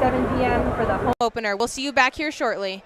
7 p.m. for the home opener. We'll see you back here shortly.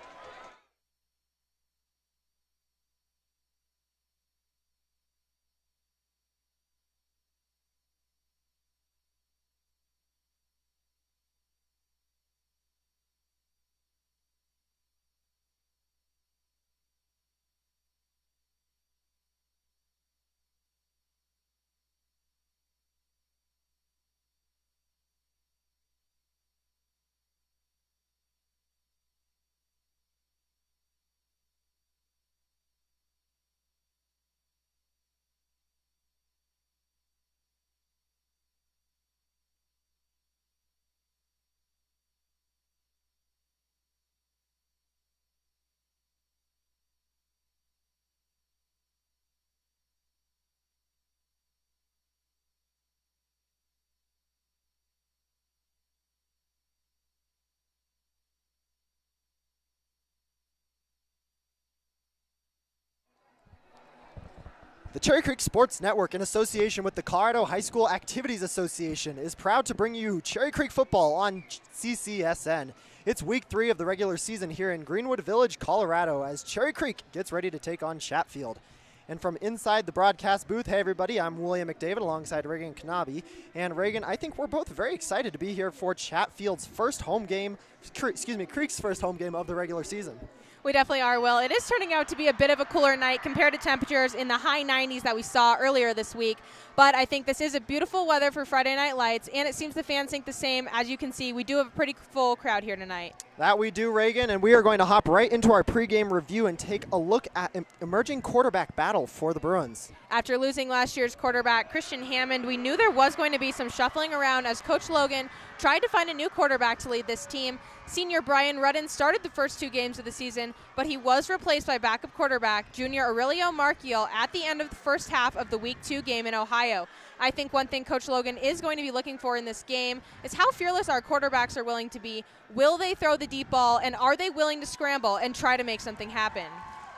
The Cherry Creek Sports Network, in association with the Colorado High School Activities Association, is proud to bring you Cherry Creek football on CCSN. It's week 3 of the regular season here in Greenwood Village, Colorado, as Cherry Creek gets ready to take on Chatfield. And from inside the broadcast booth, hey everybody, I'm William McDavid alongside Reagan Knabe. And Reagan, I think we're both very excited to be here for Chatfield's first home game, Creek's first home game of the regular season. We definitely are, Will. It is turning out to be a bit of a cooler night compared to temperatures in the high 90s that we saw earlier this week. But I think this is a beautiful weather for Friday Night Lights, and it seems the fans think the same. As you can see, we do have a pretty full crowd here tonight. That we do, Reagan, and we are going to hop right into our pregame review and take a look at emerging quarterback battle for the Bruins. After losing last year's quarterback, Christian Hammond, we knew there was going to be some shuffling around as Coach Logan tried to find a new quarterback to lead this team. Senior Brian Rudden started the first 2 games of the season, but he was replaced by backup quarterback junior Aurelio Marchiel at the end of the first half of the Week 2 game in Ohio. I think one thing Coach Logan is going to be looking for in this game is how fearless our quarterbacks are willing to be. Will they throw the deep ball, and are they willing to scramble and try to make something happen?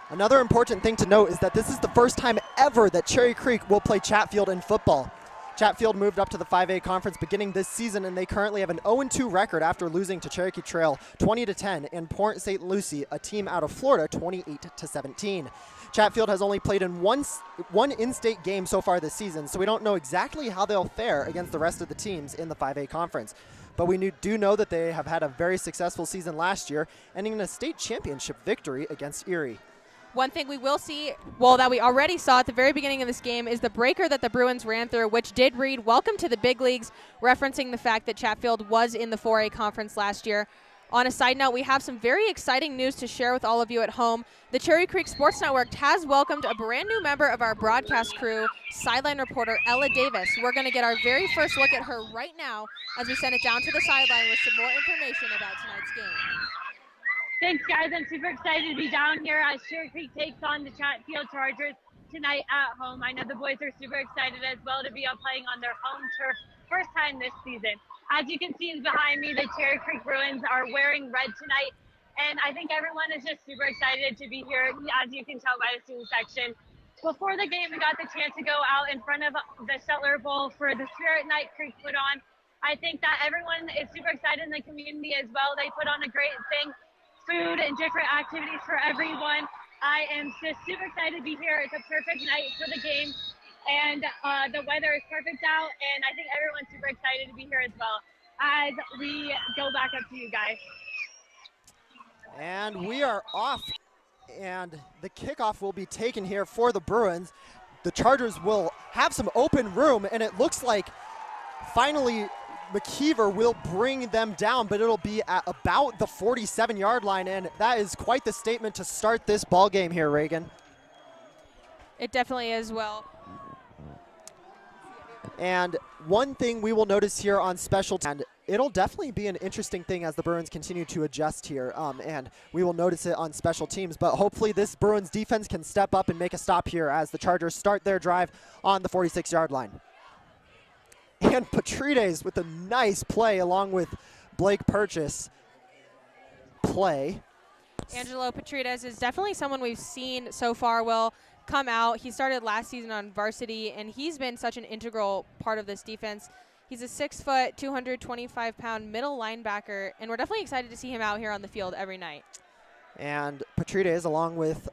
Another important thing to note is that this is the first time ever that Cherry Creek will play Chatfield in football. Chatfield moved up to the 5A conference beginning this season, and they currently have an 0-2 record after losing to Cherokee Trail 20-10 and Port St. Lucie, a team out of Florida, 28-17. Chatfield has only played in one in-state game so far this season, so we don't know exactly how they'll fare against the rest of the teams in the 5A conference. But we do know that they have had a very successful season last year, ending in a state championship victory against Erie. One thing we will see, well, that we already saw at the very beginning of this game, is the breaker that the Bruins ran through, which did read, "Welcome to the big leagues," referencing the fact that Chatfield was in the 4A conference last year. On a side note, we have some very exciting news to share with all of you at home. The Cherry Creek Sports Network has welcomed a brand new member of our broadcast crew, sideline reporter Ella Davis. We're going to get our very first look at her right now as we send it down to the sideline with some more information about tonight's game. Thanks, guys. I'm super excited to be down here as Cherry Creek takes on the Chatfield Chargers tonight at home. I know the boys are super excited as well to be playing on their home turf first time this season. As you can see behind me, the Cherry Creek Bruins are wearing red tonight, and I think everyone is just super excited to be here, as you can tell by the student section. Before the game, we got the chance to go out in front of the Sutler Bowl for the Spirit Night Creek put on. I think that everyone is super excited in the community as well. They put on a great thing. Food and different activities for everyone. I am just super excited to be here. It's a perfect night for the game, and the weather is perfect out, and I think everyone's super excited to be here as well as we go back up to you guys. And we are off, and the kickoff will be taken here for the Bruins. The Chargers will have some open room, and it looks like finally McKeever will bring them down, but it'll be at about the 47-yard line, and that is quite the statement to start this ball game here, Reagan. It definitely is, Will. And one thing we will notice here on special teams, and it'll definitely be an interesting thing as the Bruins continue to adjust here, and we will notice it on special teams, but hopefully this Bruins defense can step up and make a stop here as the Chargers start their drive on the 46-yard line. And Patrides with a nice play along with Blake Purchase play. Angelo Patrides is definitely someone we've seen so far, Will, come out. He started last season on varsity, and he's been such an integral part of this defense. He's a 6 foot, 225-pound middle linebacker, and we're definitely excited to see him out here on the field every night. And Patrides, along with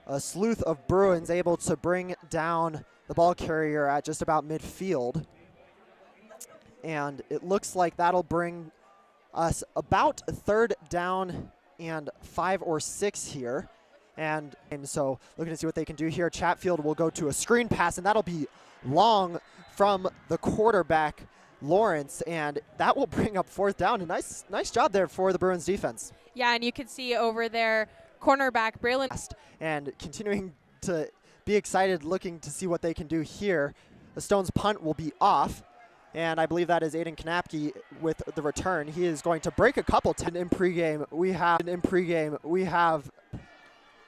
a sleuth of Bruins, able to bring down the ball carrier at just about midfield. And it looks like that'll bring us about a 3rd down and 5 or 6 here. And so looking to see what they can do here. Chatfield will go to a screen pass, and that'll be long from the quarterback, Lawrence, and that will bring up 4th down. A nice job there for the Bruins defense. Yeah, and you can see over there, cornerback Braylon. And continuing to be excited, looking to see what they can do here. The Stones punt will be off, and I believe that is Aiden Knapke with the return. He is going to break a couple in pregame. We have.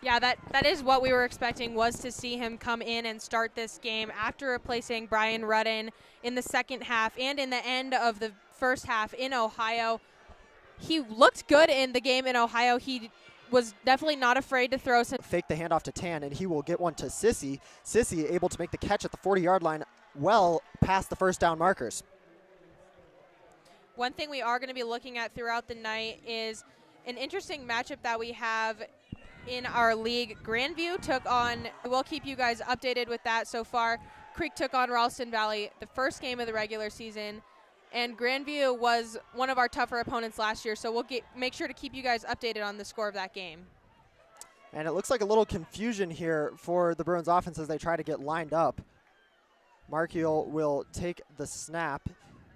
Yeah, that is what we were expecting, was to see him come in and start this game after replacing Brian Rudden in the second half and in the end of the first half in Ohio. He looked good in the game in Ohio. He was definitely not afraid to throw some. Fake the handoff to Tan, and he will get one to Sissy. Sissy able to make the catch at the 40-yard line, well past the 1st down markers. One thing we are going to be looking at throughout the night is an interesting matchup that we have in our league. Grandview took on, we'll keep you guys updated with that so far. Creek took on Ralston Valley, the first game of the regular season. And Grandview was one of our tougher opponents last year, so we'll make sure to keep you guys updated on the score of that game. And it looks like a little confusion here for the Bruins offense as they try to get lined up. Markiel will take the snap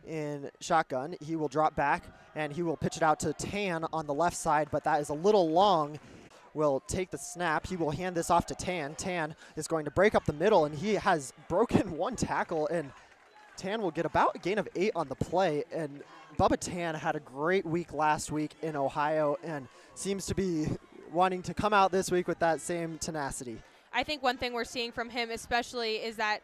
in shotgun. He will drop back, and he will pitch it out to Tan on the left side, but that is a little long. Will take the snap. He will hand this off to Tan. Tan is going to break up the middle, and he has broken 1 tackle, and Tan will get about a gain of 8 on the play. And Bubba Tan had a great week last week in Ohio and seems to be wanting to come out this week with that same tenacity. I think one thing we're seeing from him especially is that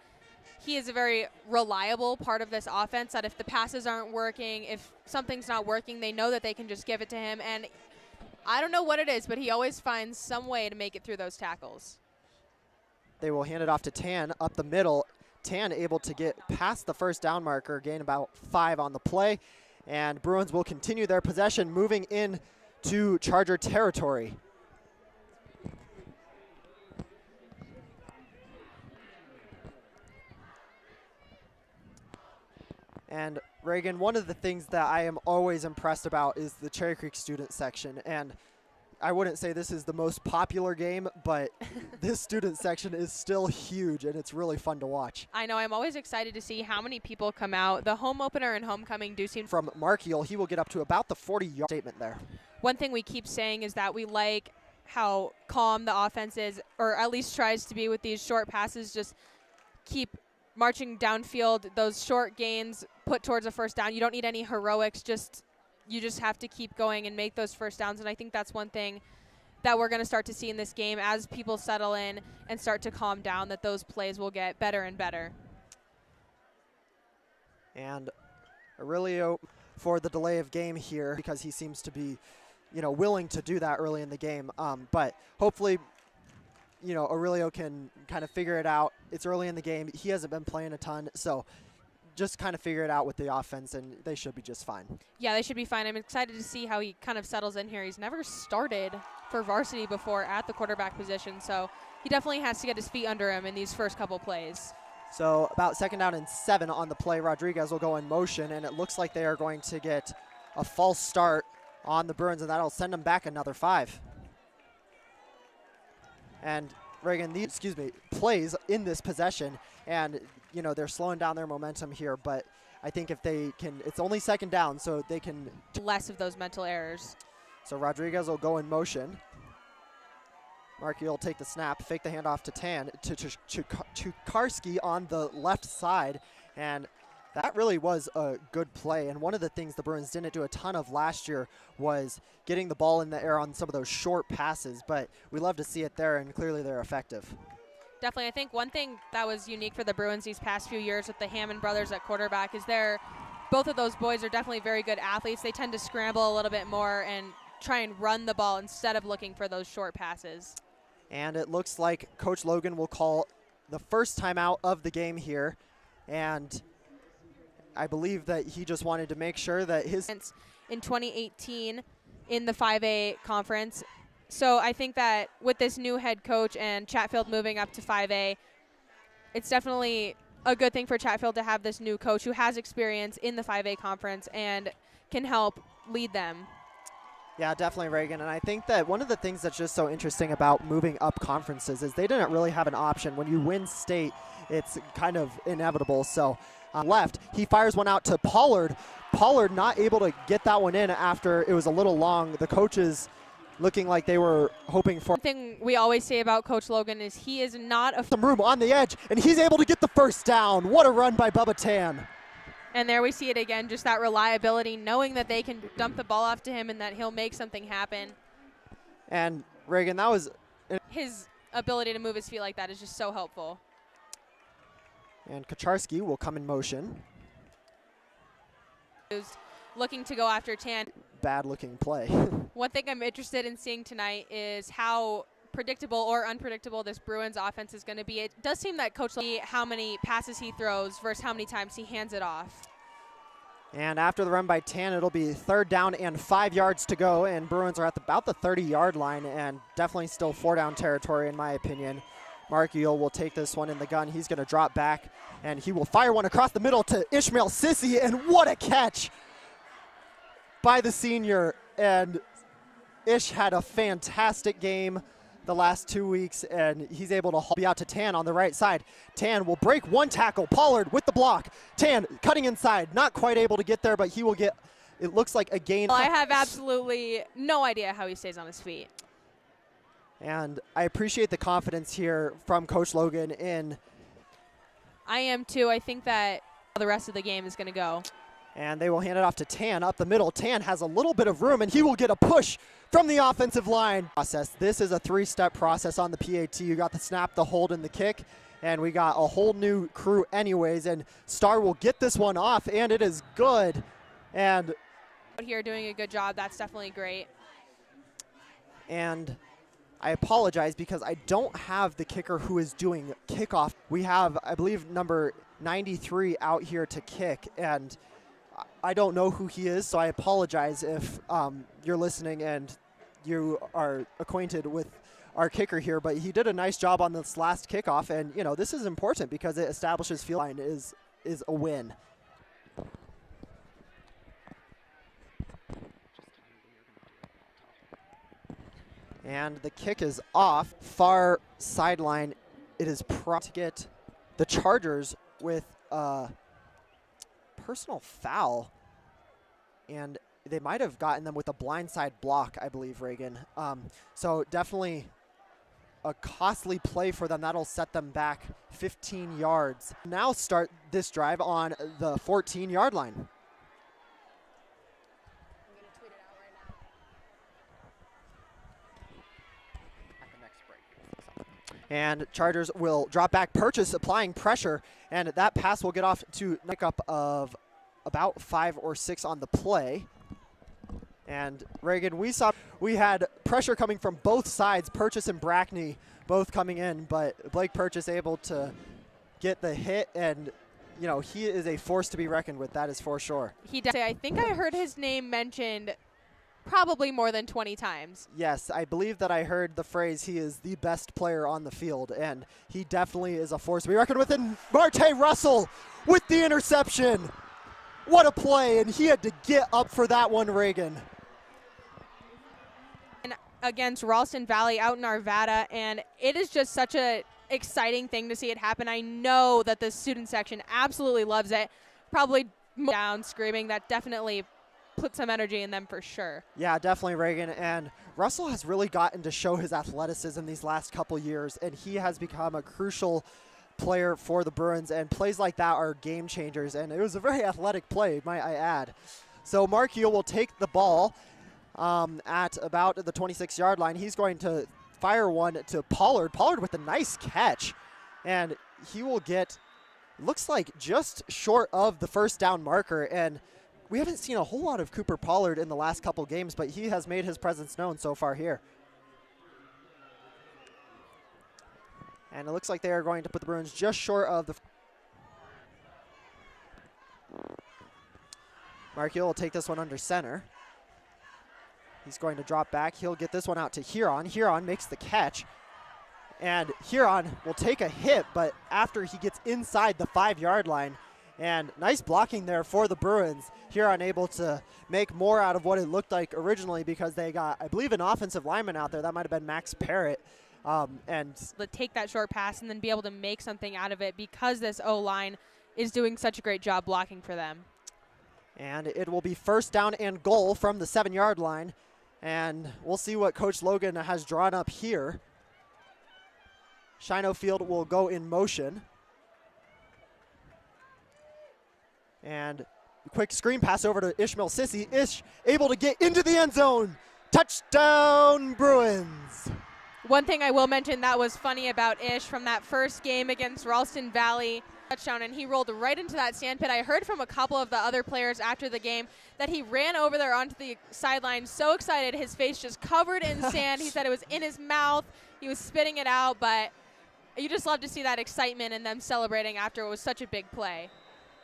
he is a very reliable part of this offense, that if the passes aren't working, if something's not working, they know that they can just give it to him. And I don't know what it is, but he always finds some way to make it through those tackles. They will hand it off to Tan up the middle. Tan able to get past the 1st down marker, gain about 5 on the play. And Bruins will continue their possession, moving in to Charger territory. And Reagan, one of the things that I am always impressed about is the Cherry Creek student section. And I wouldn't say this is the most popular game, but this student section is still huge, and it's really fun to watch. I know. I'm always excited to see how many people come out. The home opener and homecoming do seem. From Markiel, he will get up to about the 40-yard statement there. One thing we keep saying is that we like how calm the offense is, or at least tries to be with these short passes. Just keep marching downfield, those short gains put towards a 1st down. You don't need any heroics, you just have to keep going and make those 1st downs. And I think that's one thing that we're going to start to see in this game as people settle in and start to calm down, that those plays will get better and better. And Aurelio for the delay of game here, because he seems to be, willing to do that early in the game. But hopefully, Aurelio can kind of figure it out. It's early in the game. He hasn't been playing a ton, so just kind of figure it out with the offense, and they should be just fine. Yeah, they should be fine. I'm excited to see how he kind of settles in here. He's never started for varsity before at the quarterback position, so he definitely has to get his feet under him in these first couple plays. So about 2nd down and 7 on the play. Rodriguez will go in motion, and it looks like they are going to get a false start on the Bruins, and that'll send them back another 5. And Reagan, plays in this possession, and they're slowing down their momentum here, but I think if they can, it's only 2nd down, so they can less of those mental errors. So Rodriguez will go in motion. Markey will take the snap, fake the handoff to Tan, to Karski on the left side, and that really was a good play. And one of the things the Bruins didn't do a ton of last year was getting the ball in the air on some of those short passes, but we love to see it there, and clearly they're effective. Definitely. I think one thing that was unique for the Bruins these past few years with the Hammond brothers at quarterback is both of those boys are definitely very good athletes. They tend to scramble a little bit more and try and run the ball instead of looking for those short passes. And it looks like Coach Logan will call the first timeout of the game here. And I believe that he just wanted to make sure that his in 2018 in the 5A conference. So I think that with this new head coach and Chatfield moving up to 5A, it's definitely a good thing for Chatfield to have this new coach who has experience in the 5A conference and can help lead them. Yeah, definitely, Reagan. And I think that one of the things that's just so interesting about moving up conferences is they didn't really have an option. When you win state, it's kind of inevitable. So left, he fires one out to Pollard. Pollard not able to get that one in after it was a little long. The coaches looking like they were hoping for. One thing we always say about Coach Logan is he is not a some room on the edge, and he's able to get the first down. What a run by Bubba Tan. And there we see it again, just that reliability, knowing that they can dump the ball off to him and that he'll make something happen. And Reagan, that was his ability to move his feet like that is just so helpful. And Kacharski will come in motion. Looking to go after Tan. Bad looking play. One thing I'm interested in seeing tonight is how predictable or unpredictable this Bruins offense is going to be. It does seem that Coach how many passes he throws versus how many times he hands it off. And after the run by Tan, it'll be 3rd down and 5 yards to go, and Bruins are at about the 30-yard line, and definitely still 4-down territory in my opinion. Mark Eel will take this one in the gun. He's going to drop back, and he will fire one across the middle to Ishmael Sissy, and what a catch by the senior. And Ish had a fantastic game the last 2 weeks, and he's able to be out to Tan on the right side. Tan will break one tackle. Pollard with the block. Tan cutting inside, not quite able to get there, but he will get, it looks like a gain. Well, I have absolutely no idea how he stays on his feet. And I appreciate the confidence here from Coach Logan in. I am too. I think that the rest of the game is going to go. And they will hand it off to Tan up the middle. Tan has a little bit of room, and he will get a push from the offensive line. This is a 3-step process on the PAT. You got the snap, the hold, and the kick. And we got a whole new crew anyways. And Star will get this one off, and it is good. And here doing a good job. That's definitely great. And I apologize because I don't have the kicker who is doing kickoff. We have, I believe, number 93 out here to kick, and I don't know who he is, so I apologize if you're listening and you are acquainted with our kicker here, but he did a nice job on this last kickoff, and you know, this is important because it establishes field line is a win. And the kick is off, far sideline. It is to get the Chargers with a personal foul, and they might have gotten them with a blindside block, I believe, Reagan. So definitely a costly play for them. That'll set them back 15 yards. Now start this drive on the 14-yard line. And Chargers will drop back, Purchase applying pressure, and that pass will get off to a pickup of about 5 or 6 on the play. And Reagan, we had pressure coming from both sides, Purchase and Brackney both coming in, but Blake Purchase able to get the hit, and you know, he is a force to be reckoned with, that is for sure. He does. I think I heard his name mentioned probably more than 20 times. Yes, I believe that I heard the phrase, he is the best player on the field, and he definitely is a force to be reckoned with. And Marte Russell with the interception. What a play, and he had to get up for that one, Reagan. And against Ralston Valley out in Arvada, and it is just such a exciting thing to see it happen. I know that the student section absolutely loves it. Probably down screaming. That definitely put some energy in them for sure. Yeah, definitely, Reagan. And Russell has really gotten to show his athleticism these last couple years, and he has become a crucial player for the Bruins, and plays like that are game changers, and it was a very athletic play, might I add. So Mark Eel will take the ball at about the 26-yard line. He's going to fire one to Pollard. Pollard with a nice catch, and he will get, looks like just short of the first down marker, and we haven't seen a whole lot of Cooper Pollard in the last couple games, but he has made his presence known so far here. And it looks like they are going to put the Bruins just short of the Markiel will take this one under center. He's going to drop back. He'll get this one out to Huron. Huron makes the catch. And Huron will take a hit, but after he gets inside the 5-yard line, and nice blocking there for the Bruins. Huron able to make more out of what it looked like originally because they got, I believe, an offensive lineman out there. That might have been Max Parrott. And to take that short pass and then be able to make something out of it because this O-line is doing such a great job blocking for them. And it will be first down and goal from the 7-yard line. And we'll see what Coach Logan has drawn up here. Shino Field will go in motion. And quick screen pass over to Ishmael Sissy. Ish able to get into the end zone. Touchdown Bruins. One thing I will mention that was funny about Ish from that first game against Ralston Valley, touchdown, and he rolled right into that sand pit. I heard from a couple of the other players after the game that he ran over there onto the sideline so excited, his face just covered in sand. He said it was in his mouth. He was spitting it out, but you just love to see that excitement and them celebrating after it was such a big play.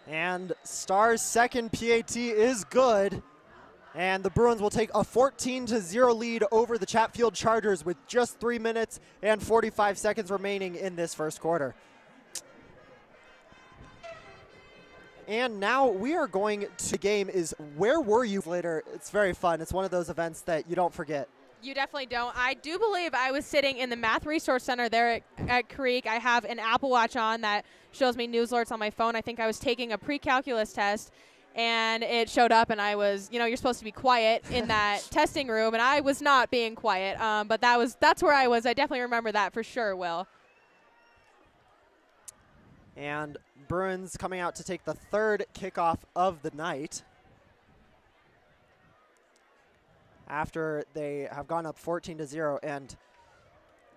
And Star's second PAT is good. And the Bruins will take a 14-0 lead over the Chatfield Chargers with just 3 minutes and 45 seconds remaining in this first quarter. And now we are going to the game is Where Were You later. It's very fun. It's one of those events that you don't forget. You definitely don't. I do believe I was sitting in the Math Resource Center there at Creek. I have an Apple Watch on that shows me news alerts on my phone. I think I was taking a pre-calculus test, and it showed up, and I was, you're supposed to be quiet in that testing room, and I was not being quiet. But that's where I was. I definitely remember that for sure, Will. And Bruins coming out to take the third kickoff of the night, after they have gone up 14-0. And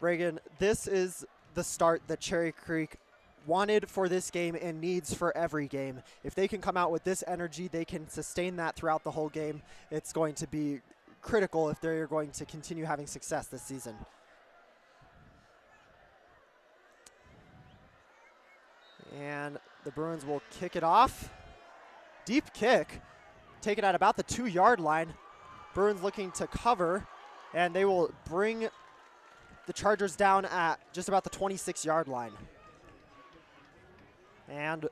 Reagan, this is the start that Cherry Creek wanted for this game and needs for every game. If they can come out with this energy, they can sustain that throughout the whole game. It's going to be critical if they're going to continue having success this season. And the Bruins will kick it off. Deep kick, take it at about the 2-yard line. Bruins looking to cover, and they will bring the Chargers down at just about the 26-yard line. And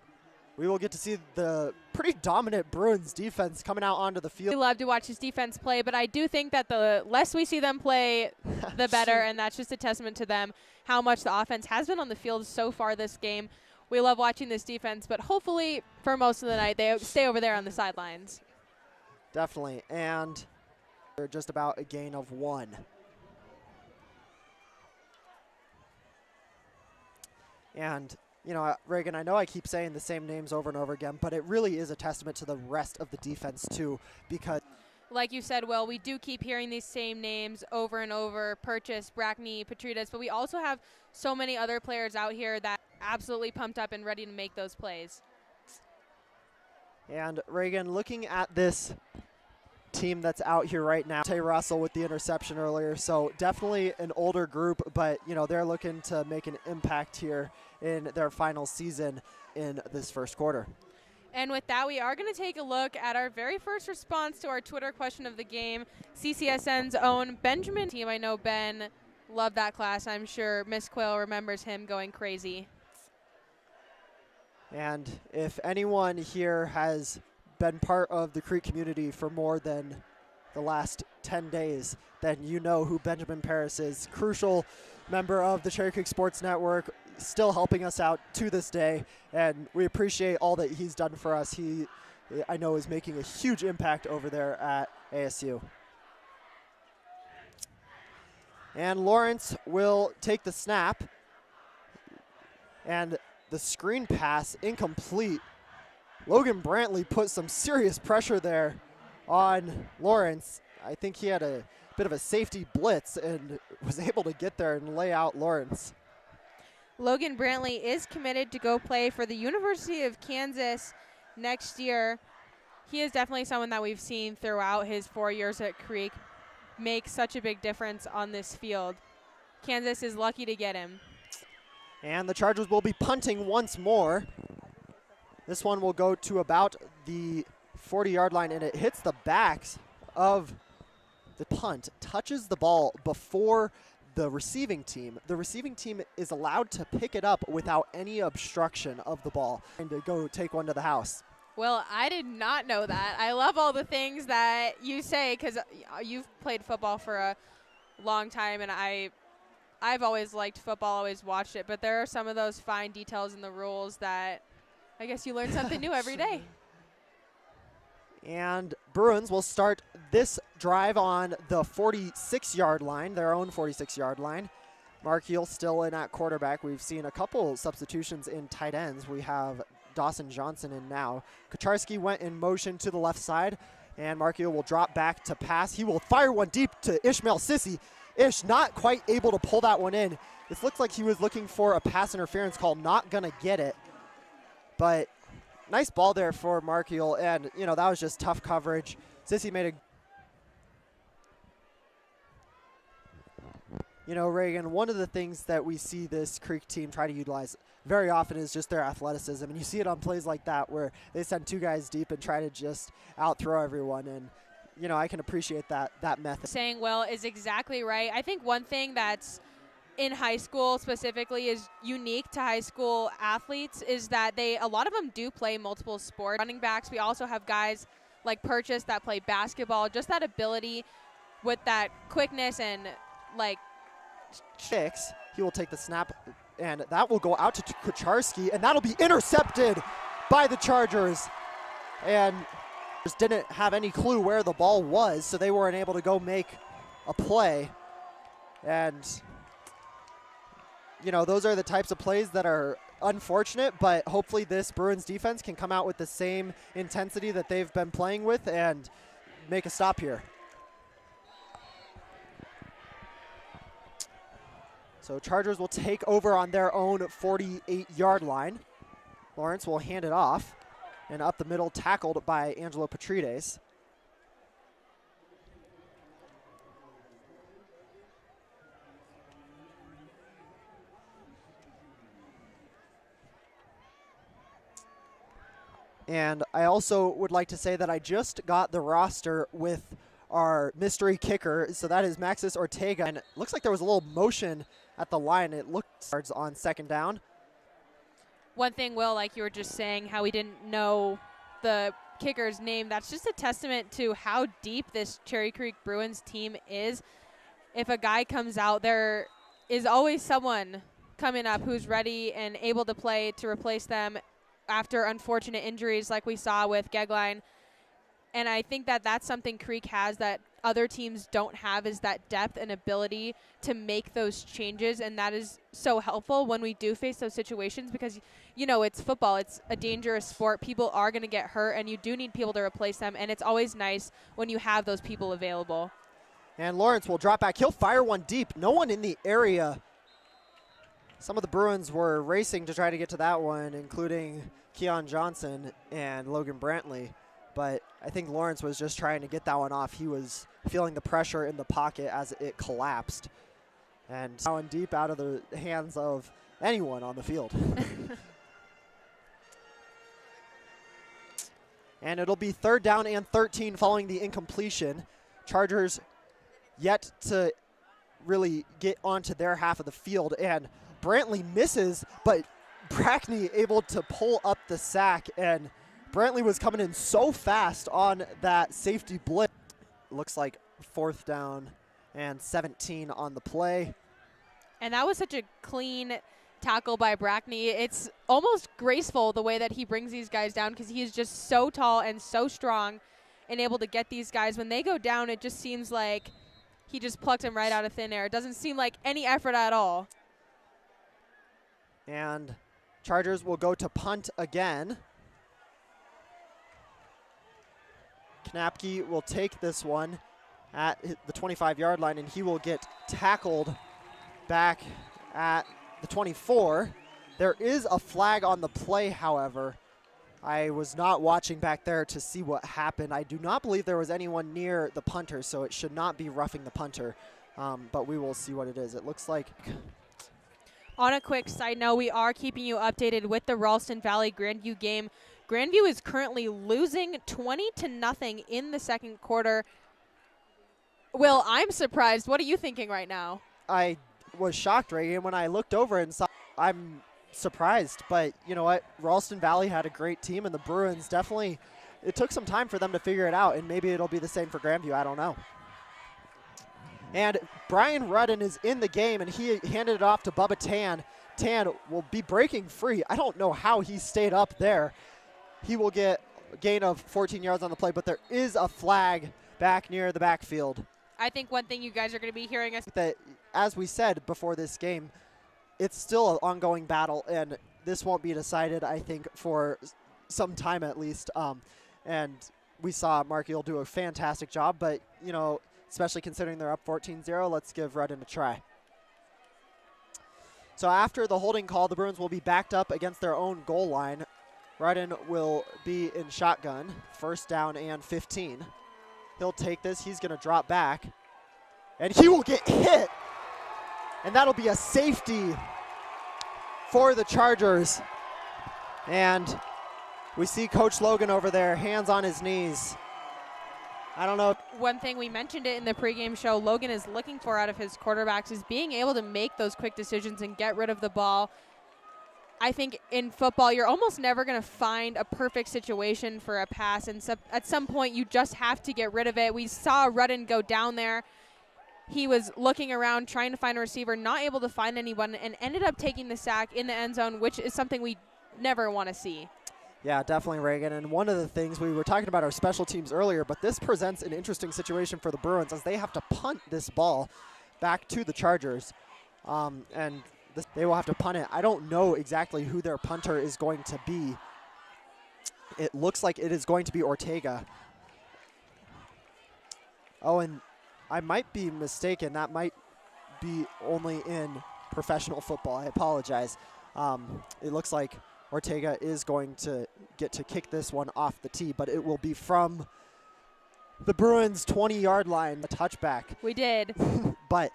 we will get to see the pretty dominant Bruins defense coming out onto the field. We love to watch this defense play, but I do think that the less we see them play, the better, and that's just a testament to them, how much the offense has been on the field so far this game. We love watching this defense, but hopefully for most of the night they stay over there on the sidelines. Definitely, and they're just about a gain of 1. And, Reagan, I know I keep saying the same names over and over again, but it really is a testament to the rest of the defense, too, because like you said, Will, we do keep hearing these same names over and over, Purchase, Brackney, Petritas, but we also have so many other players out here that are absolutely pumped up and ready to make those plays. And, Reagan, looking at this team that's out here right now, Tay Russell with the interception earlier, so definitely an older group, but they're looking to make an impact here in their final season in this first quarter. And with that, we are going to take a look at our very first response to our Twitter question of the game. CCSN's own Benjamin team. I know Ben loved that class. I'm sure Miss Quill remembers him going crazy. And if anyone here has been part of the Creek community for more than the last 10 days, then you know who Benjamin Paris is. Crucial member of the Cherry Creek Sports Network, still helping us out to this day, and we appreciate all that he's done for us. He, I know, is making a huge impact over there at ASU. And Lawrence will take the snap, and the screen pass incomplete. Logan Brantley put some serious pressure there on Lawrence. I think he had a bit of a safety blitz and was able to get there and lay out Lawrence. Logan Brantley is committed to go play for the University of Kansas next year. He is definitely someone that we've seen throughout his 4 years at Creek make such a big difference on this field. Kansas is lucky to get him. And the Chargers will be punting once more. This one will go to about the 40-yard line, and it hits the backs of the punt, touches the ball before the receiving team. The receiving team is allowed to pick it up without any obstruction of the ball and to go take one to the house. Well, I did not know that. I love all the things that you say because you've played football for a long time, and I've always liked football, always watched it, but there are some of those fine details in the rules that I guess you learn something new every day. And Bruins will start this drive on the 46-yard line, their own 46-yard line. Mark Heel still in at quarterback. We've seen a couple substitutions in tight ends. We have Dawson Johnson in now. Kucharski went in motion to the left side, and Mark Heel will drop back to pass. He will fire one deep to Ishmael Sissy. Ish not quite able to pull that one in. It looks like he was looking for a pass interference call, not gonna get it. But nice ball there for Markiel, and you know, that was just tough coverage. Sissy made a, you know, Reagan, one of the things that we see this Creek team try to utilize very often is just their athleticism, and you see it on plays like that where they send two guys deep and try to just out-throw everyone, and you know, I can appreciate that method. Saying Will is exactly right. I think one thing that's in high school specifically is unique to high school athletes is that a lot of them do play multiple sports. Running backs, we also have guys like Purchase that play basketball. Just that ability with that quickness and like Six, he will take the snap, and that will go out to Kucharski, and that'll be intercepted by the Chargers. And just didn't have any clue where the ball was, so they weren't able to go make a play. And you know, those are the types of plays that are unfortunate, but hopefully this Bruins defense can come out with the same intensity that they've been playing with and make a stop here. So Chargers will take over on their own 48-yard line. Lawrence will hand it off, and up the middle, tackled by Angelo Patrides. And I also would like to say that I just got the roster with our mystery kicker. So that is Maxis Ortega. And it looks like there was a little motion at the line. It looked on second down. One thing, Will, like you were just saying, how we didn't know the kicker's name, that's just a testament to how deep this Cherry Creek Bruins team is. If a guy comes out, there is always someone coming up who's ready and able to play to replace them after unfortunate injuries like we saw with Gegline. And I think that that's something Creek has that other teams don't have, is that depth and ability to make those changes. And that is so helpful when we do face those situations because, you know, it's football. It's a dangerous sport. People are going to get hurt, and you do need people to replace them. And it's always nice when you have those people available. And Lawrence will drop back. He'll fire one deep. No one in the area. Some of the Bruins were racing to try to get to that one, including Keon Johnson and Logan Brantley. But I think Lawrence was just trying to get that one off. He was feeling the pressure in the pocket as it collapsed. And now deep out of the hands of anyone on the field. And it'll be 3rd down and 13 following the incompletion. Chargers yet to really get onto their half of the field. And Brantley misses, but Brackney able to pull up the sack, and Brantley was coming in so fast on that safety blitz. Looks like 4th down and 17 on the play. And that was such a clean tackle by Brackney. It's almost graceful the way that he brings these guys down because he is just so tall and so strong and able to get these guys. When they go down, it just seems like he just plucked them right out of thin air. It doesn't seem like any effort at all. And Chargers will go to punt again. Knapke will take this one at the 25-yard line, and he will get tackled back at the 24. There is a flag on the play, however. I was not watching back there to see what happened. I do not believe there was anyone near the punter, so it should not be roughing the punter, but we will see what it is. It looks like... On a quick side note, we are keeping you updated with the Ralston Valley Grandview game. Grandview is currently losing 20-0 in the second quarter. Will, I'm surprised. What are you thinking right now? I was shocked, Reagan, when I looked over and saw. I'm surprised, but you know what? Ralston Valley had a great team, and the Bruins definitely, it took some time for them to figure it out, and maybe it'll be the same for Grandview. I don't know. And Brian Rudden is in the game, and he handed it off to Bubba Tan. Tan will be breaking free. I don't know how he stayed up there. He will get a gain of 14 yards on the play, but there is a flag back near the backfield. I think one thing you guys are going to be hearing us. That, as we said before this game, it's still an ongoing battle, and this won't be decided, I think, for some time at least. And we saw Mark Eel do a fantastic job, but, you know, especially considering they're up 14-0, let's give Rudden a try. So after the holding call, the Bruins will be backed up against their own goal line. Rudden will be in shotgun, first down and 15. He'll take this, he's gonna drop back, and he will get hit. And that'll be a safety for the Chargers. And we see Coach Logan over there, hands on his knees. I don't know. One thing, we mentioned it in the pregame show, Logan is looking for out of his quarterbacks is being able to make those quick decisions and get rid of the ball. I think in football, you're almost never going to find a perfect situation for a pass, and at some point, you just have to get rid of it. We saw Rudden go down there. He was looking around, trying to find a receiver, not able to find anyone, and ended up taking the sack in the end zone, which is something we never want to see. Yeah, definitely, Reagan. And one of the things, we were talking about our special teams earlier, but this presents an interesting situation for the Bruins as they have to punt this ball back to the Chargers. And they will have to punt it. I don't know exactly who their punter is going to be. It looks like it is going to be Ortega. Oh, and I might be mistaken. That might be only in professional football. I apologize. It looks like Ortega is going to get to kick this one off the tee, but it will be from the Bruins' 20-yard line, the touchback. We did. But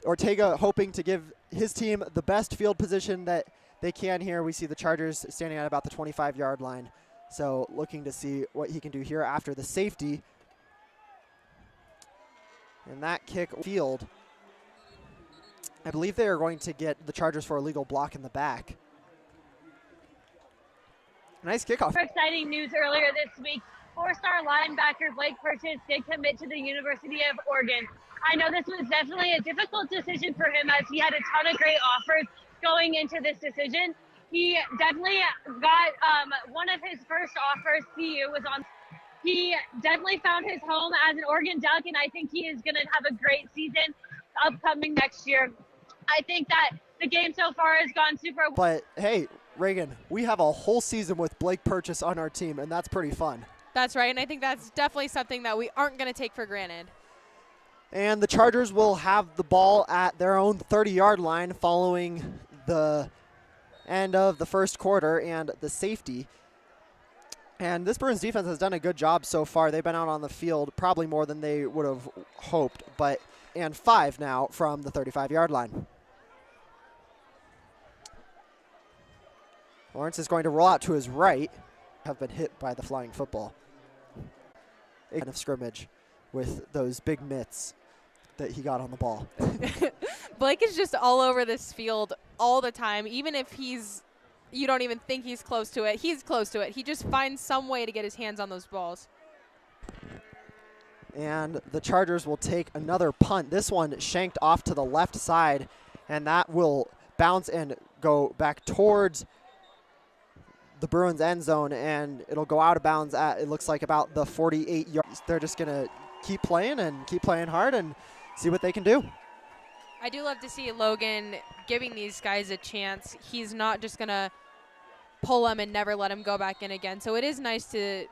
Ortega hoping to give his team the best field position that they can here. We see the Chargers standing at about the 25-yard line. So looking to see what he can do here after the safety. And that kick field, I believe they are going to get the Chargers for a legal block in the back. Nice kickoff. Exciting news earlier this week. Four-star linebacker Blake Purchase did commit to the University of Oregon. I know this was definitely a difficult decision for him as he had a ton of great offers going into this decision. He definitely got one of his first offers, CU, was on. He definitely found his home as an Oregon Duck, and I think he is going to have a great season upcoming next year. I think that the game so far has gone super well. But, hey, Reagan, we have a whole season with Blake Purchase on our team, and that's pretty fun. That's right, and I think that's definitely something that we aren't going to take for granted. And the Chargers will have the ball at their own 30-yard line following the end of the first quarter and the safety. And this Bruins defense has done a good job so far. They've been out on the field probably more than they would have hoped, and 5 now from the 35-yard line. Lawrence is going to roll out to his right, have been hit by the flying football. A kind of scrimmage with those big mitts that he got on the ball. Blake is just all over this field all the time, even if you don't even think he's close to it. He's close to it. He just finds some way to get his hands on those balls. And the Chargers will take another punt. This one shanked off to the left side, and that will bounce and go back towards the Bruins end zone, and it'll go out of bounds at, it looks like, about the 48 yards. They're just going to keep playing and keep playing hard and see what they can do. I do love to see Logan giving these guys a chance. He's not just going to pull them and never let them go back in again. So it is nice to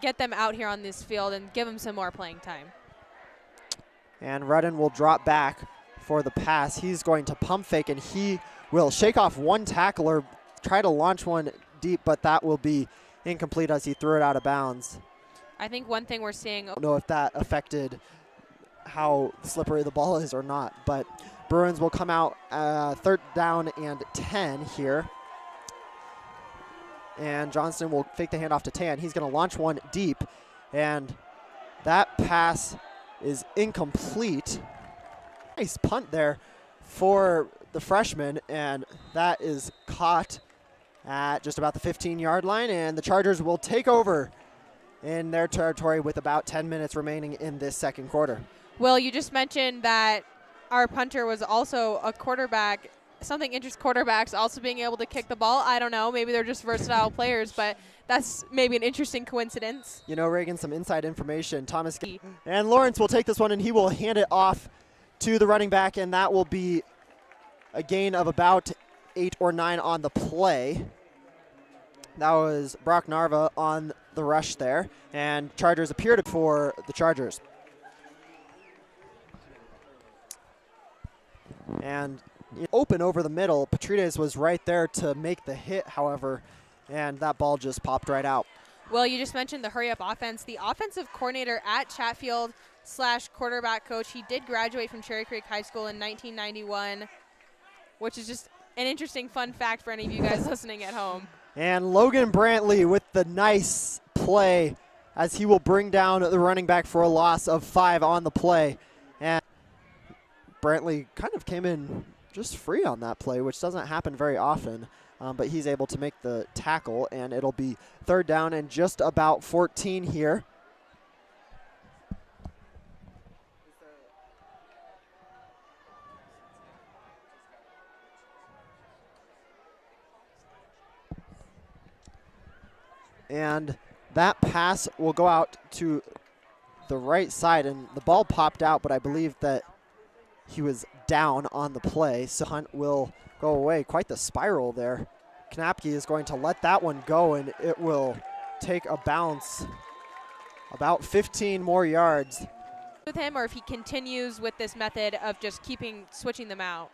get them out here on this field and give them some more playing time. And Rudden will drop back for the pass. He's going to pump fake, and he will shake off one tackler, try to launch one deep, but that will be incomplete as he threw it out of bounds. I think one thing we're seeing. I don't know if that affected how slippery the ball is or not, but Bruins will come out 3rd down and 10 here. and Johnston will fake the handoff to Tan. He's going to launch one deep, and that pass is incomplete. Nice punt there for the freshman, and that is caught at just about the 15-yard line, and the Chargers will take over in their territory with about 10 minutes remaining in this second quarter. Will, you just mentioned that our punter was also a quarterback. Something interests quarterbacks also being able to kick the ball. I don't know. Maybe they're just versatile players, but that's maybe an interesting coincidence. You know, Reagan, some inside information. Thomas and Lawrence will take this one, and he will hand it off to the running back, and that will be a gain of about 8 or 9 on the play. That was Brock Narva on the rush there, and Chargers appear to for the Chargers. And open over the middle. Patrides was right there to make the hit, however, and that ball just popped right out. Well, you just mentioned the hurry-up offense. The offensive coordinator at Chatfield / quarterback coach, he did graduate from Cherry Creek High School in 1991, which is just an interesting fun fact for any of you guys listening at home. And Logan Brantley with the nice play as he will bring down the running back for a loss of 5 on the play. And Brantley kind of came in just free on that play, which doesn't happen very often, but he's able to make the tackle, and it'll be 3rd down and just about 14 here. And that pass will go out to the right side, and the ball popped out, but I believe that he was down on the play, so Hunt will go away. Quite the spiral there. Knapke is going to let that one go, and it will take a bounce about 15 more yards. With him, or if he continues with this method of just switching them out.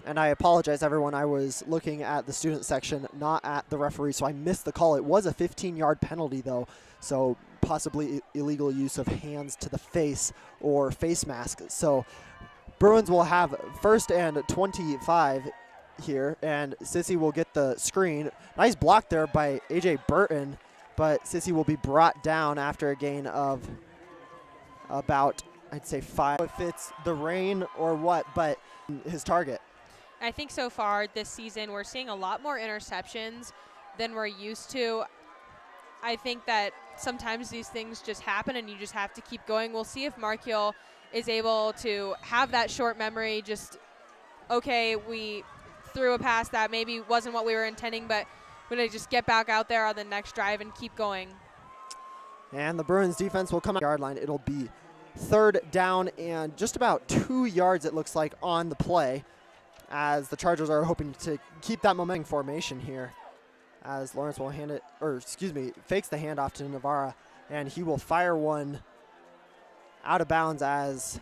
And I apologize, everyone. I was looking at the student section, not at the referee, so I missed the call. It was a 15-yard penalty, though, so possibly illegal use of hands to the face or face mask. So Bruins will have 1st and 25 here, and Sissy will get the screen. Nice block there by A.J. Burton, but Sissy will be brought down after a gain of about, I'd say, 5. If it's the rain or what, but his target. I think so far this season we're seeing a lot more interceptions than we're used to. I think that sometimes these things just happen and you just have to keep going. We'll see if Markiel is able to have that short memory, just, okay, we threw a pass that maybe wasn't what we were intending, but we're going to just get back out there on the next drive and keep going. And the Bruins defense will come out yard line. It'll be 3rd down and just about 2 yards, it looks like, on the play, as the Chargers are hoping to keep that momentum formation here, as Lawrence will fakes the handoff to Navarra, and he will fire one out of bounds as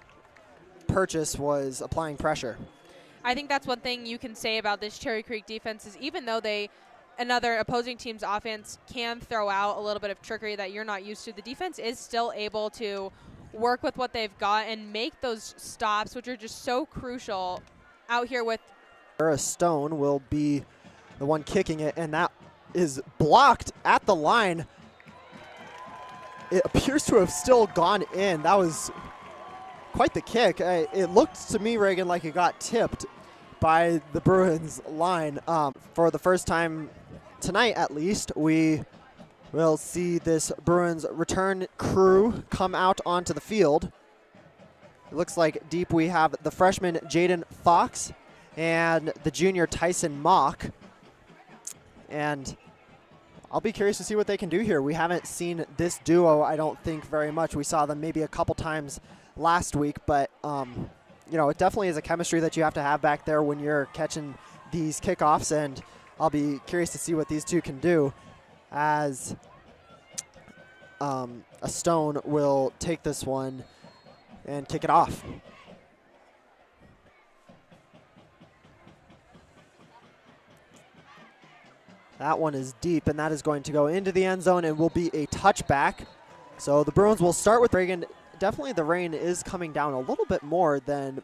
Purchase was applying pressure. I think that's one thing you can say about this Cherry Creek defense is even though another opposing team's offense can throw out a little bit of trickery that you're not used to, the defense is still able to work with what they've got and make those stops, which are just so crucial out here with. Stone will be the one kicking it, and that is blocked at the line. It appears to have still gone in. That was quite the kick. It looked to me, Reagan, like it got tipped by the Bruins line. For the first time tonight, at least, we will see this Bruins return crew come out onto the field. It looks like deep we have the freshman Jaden Fox and the junior Tyson Mock. And I'll be curious to see what they can do here. We haven't seen this duo, I don't think, very much. We saw them maybe a couple times last week, but you know, it definitely is a chemistry that you have to have back there when you're catching these kickoffs, and I'll be curious to see what these two can do, as a Stone will take this one and kick it off. That one is deep, and that is going to go into the end zone and will be a touchback. So the Bruins will start with Reagan. Definitely the rain is coming down a little bit more than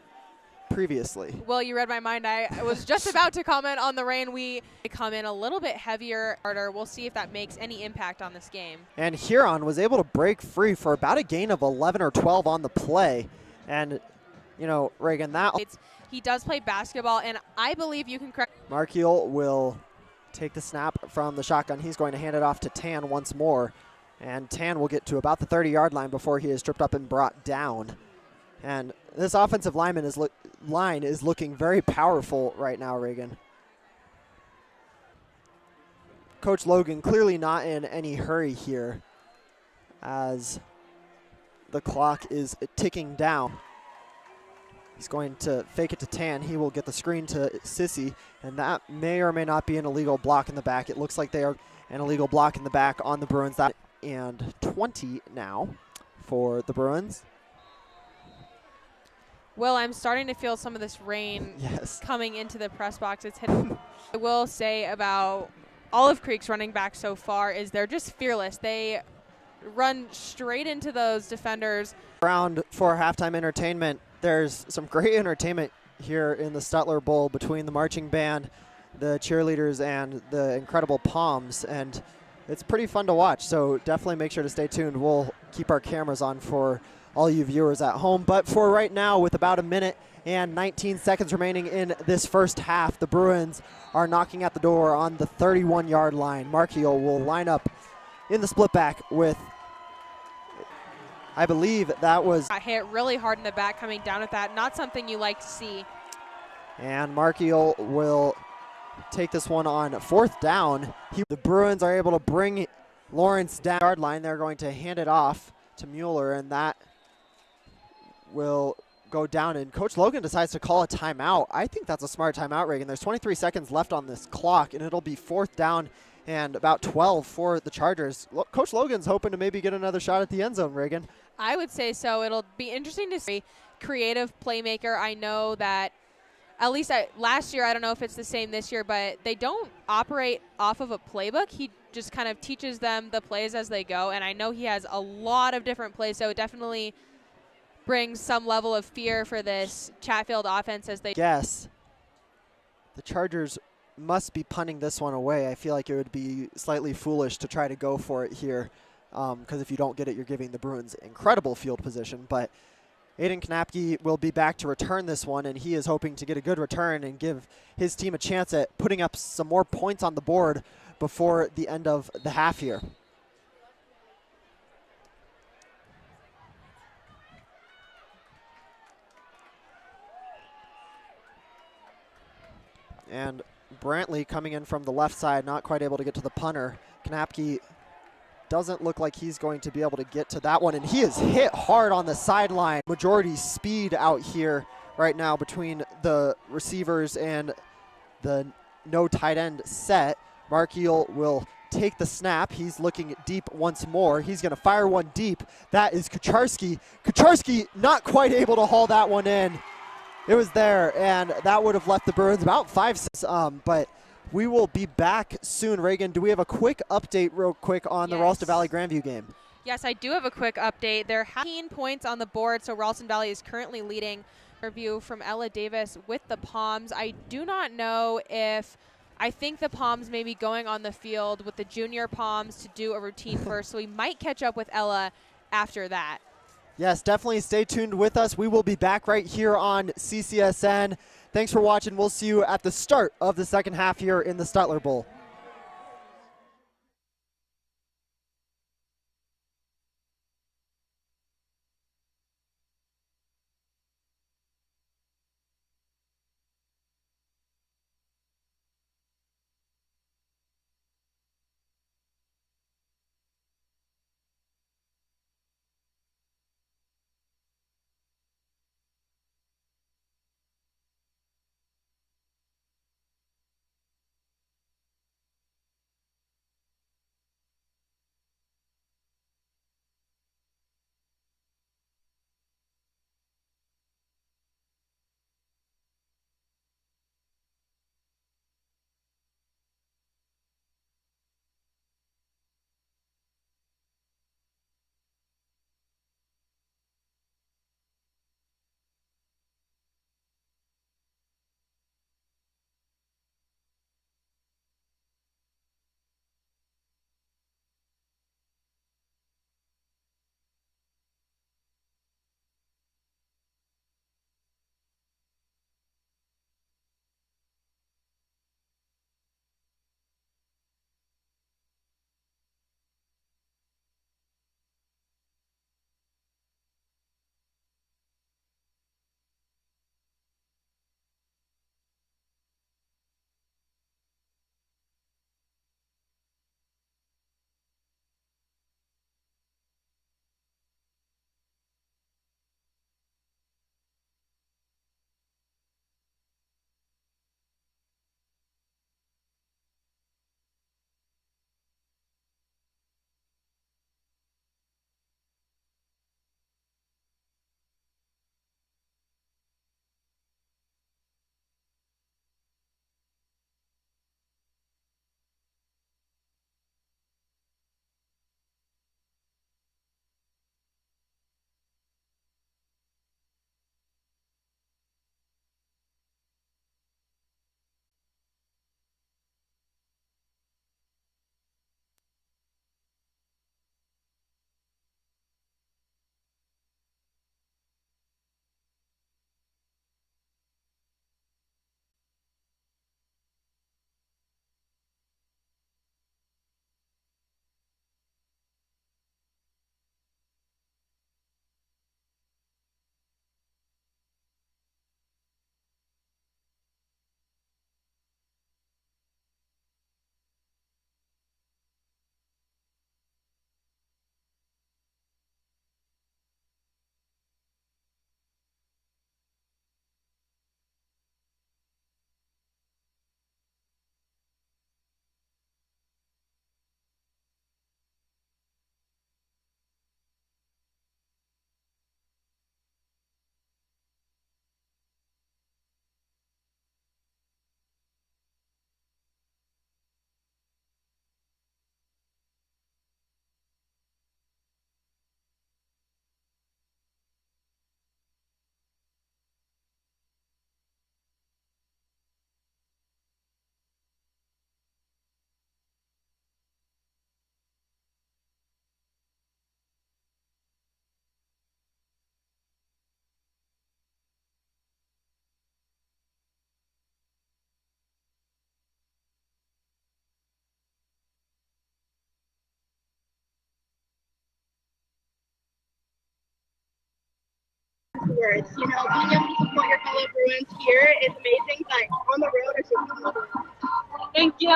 previously. Well, you read my mind. I was just about to comment on the rain. We come in a little bit heavier. We'll see if that makes any impact on this game. And Huron was able to break free for about a gain of 11 or 12 on the play. And, you know, Reagan, he does play basketball, and I believe you can correct. Markiel will take the snap from the shotgun. He's going to hand it off to Tan once more. And Tan will get to about the 30-yard line before he is tripped up and brought down. And this offensive line is looking very powerful right now, Reagan. Coach Logan clearly not in any hurry here as the clock is ticking down. He's going to fake it to Tan. He will get the screen to Sissy, and that may or may not be an illegal block in the back. It looks like they are an illegal block in the back on the Bruins. And 20 now for the Bruins. Well, I'm starting to feel some of this rain coming into the press box. It's hitting. I will say about Olive Creek's running back so far is they're just fearless. They run straight into those defenders. Round for halftime entertainment. There's some great entertainment here in the Stutler Bowl between the marching band, the cheerleaders, and the incredible Poms, and it's pretty fun to watch, so definitely make sure to stay tuned. We'll keep our cameras on for all you viewers at home. But for right now, with about a minute and 19 seconds remaining in this first half, the Bruins are knocking at the door on the 31-yard line. Markiel will line up in the split back with, I believe that was... I hit really hard in the back coming down at that. Not something you like to see. And Markiel will take this one on 4th down. The Bruins are able to bring Lawrence down the yard line. They're going to hand it off to Mueller, and that will go down. And Coach Logan decides to call a timeout. I think that's a smart timeout, Reagan. There's 23 seconds left on this clock, and it'll be 4th down and about 12 for the Chargers. Coach Logan's hoping to maybe get another shot at the end zone, Reagan. I would say so. It'll be interesting to see. Creative playmaker. I know that at least last year, I don't know if it's the same this year, but they don't operate off of a playbook. He just kind of teaches them the plays as they go, and I know he has a lot of different plays, so it definitely brings some level of fear for this Chatfield offense as they... Yes. The Chargers must be punting this one away. I feel like it would be slightly foolish to try to go for it here because if you don't get it, you're giving the Bruins incredible field position, but Aiden Knapke will be back to return this one, and he is hoping to get a good return and give his team a chance at putting up some more points on the board before the end of the half here. And Brantley coming in from the left side, not quite able to get to the punter. Knapke doesn't look like he's going to be able to get to that one, and he is hit hard on the sideline. Majority speed out here right now between the receivers and the no tight end set. Markiel will take the snap. He's looking deep once more. He's going to fire one deep. That is Kucharski. Kucharski not quite able to haul that one in. It was there, and that would have left the Bruins about 5-6, but we will be back soon. Reagan, do we have a quick update real quick on the Ralston Valley Grandview game? Yes, I do have a quick update. There are 15 points on the board, so Ralston Valley is currently leading. Review from Ella Davis with the Poms. I do not know if... I think the Poms may be going on the field with the junior Poms to do a routine first, so we might catch up with Ella after that. Yes, definitely stay tuned with us. We will be back right here on CCSN. Thanks for watching. We'll see you at the start of the second half here in the Stutler Bowl. words. You know, being able to support your fellow Bruins here is amazing, but on the road it's just another. Thank you.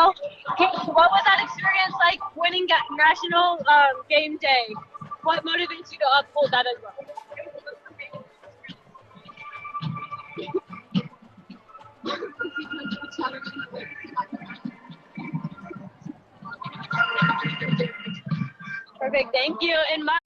Okay, what was that experience like winning national game day? What motivates you to uphold that as well? Perfect. Thank you. And my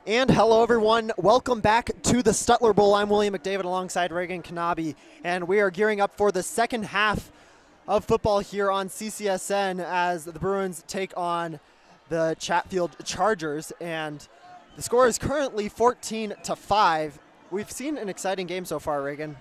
And hello everyone, welcome back to the Stutler Bowl. I'm William McDavid alongside Reagan Kanabi, and we are gearing up for the second half of football here on CCSN as the Bruins take on the Chatfield Chargers, and the score is currently 14-5. We've seen an exciting game so far, Reagan.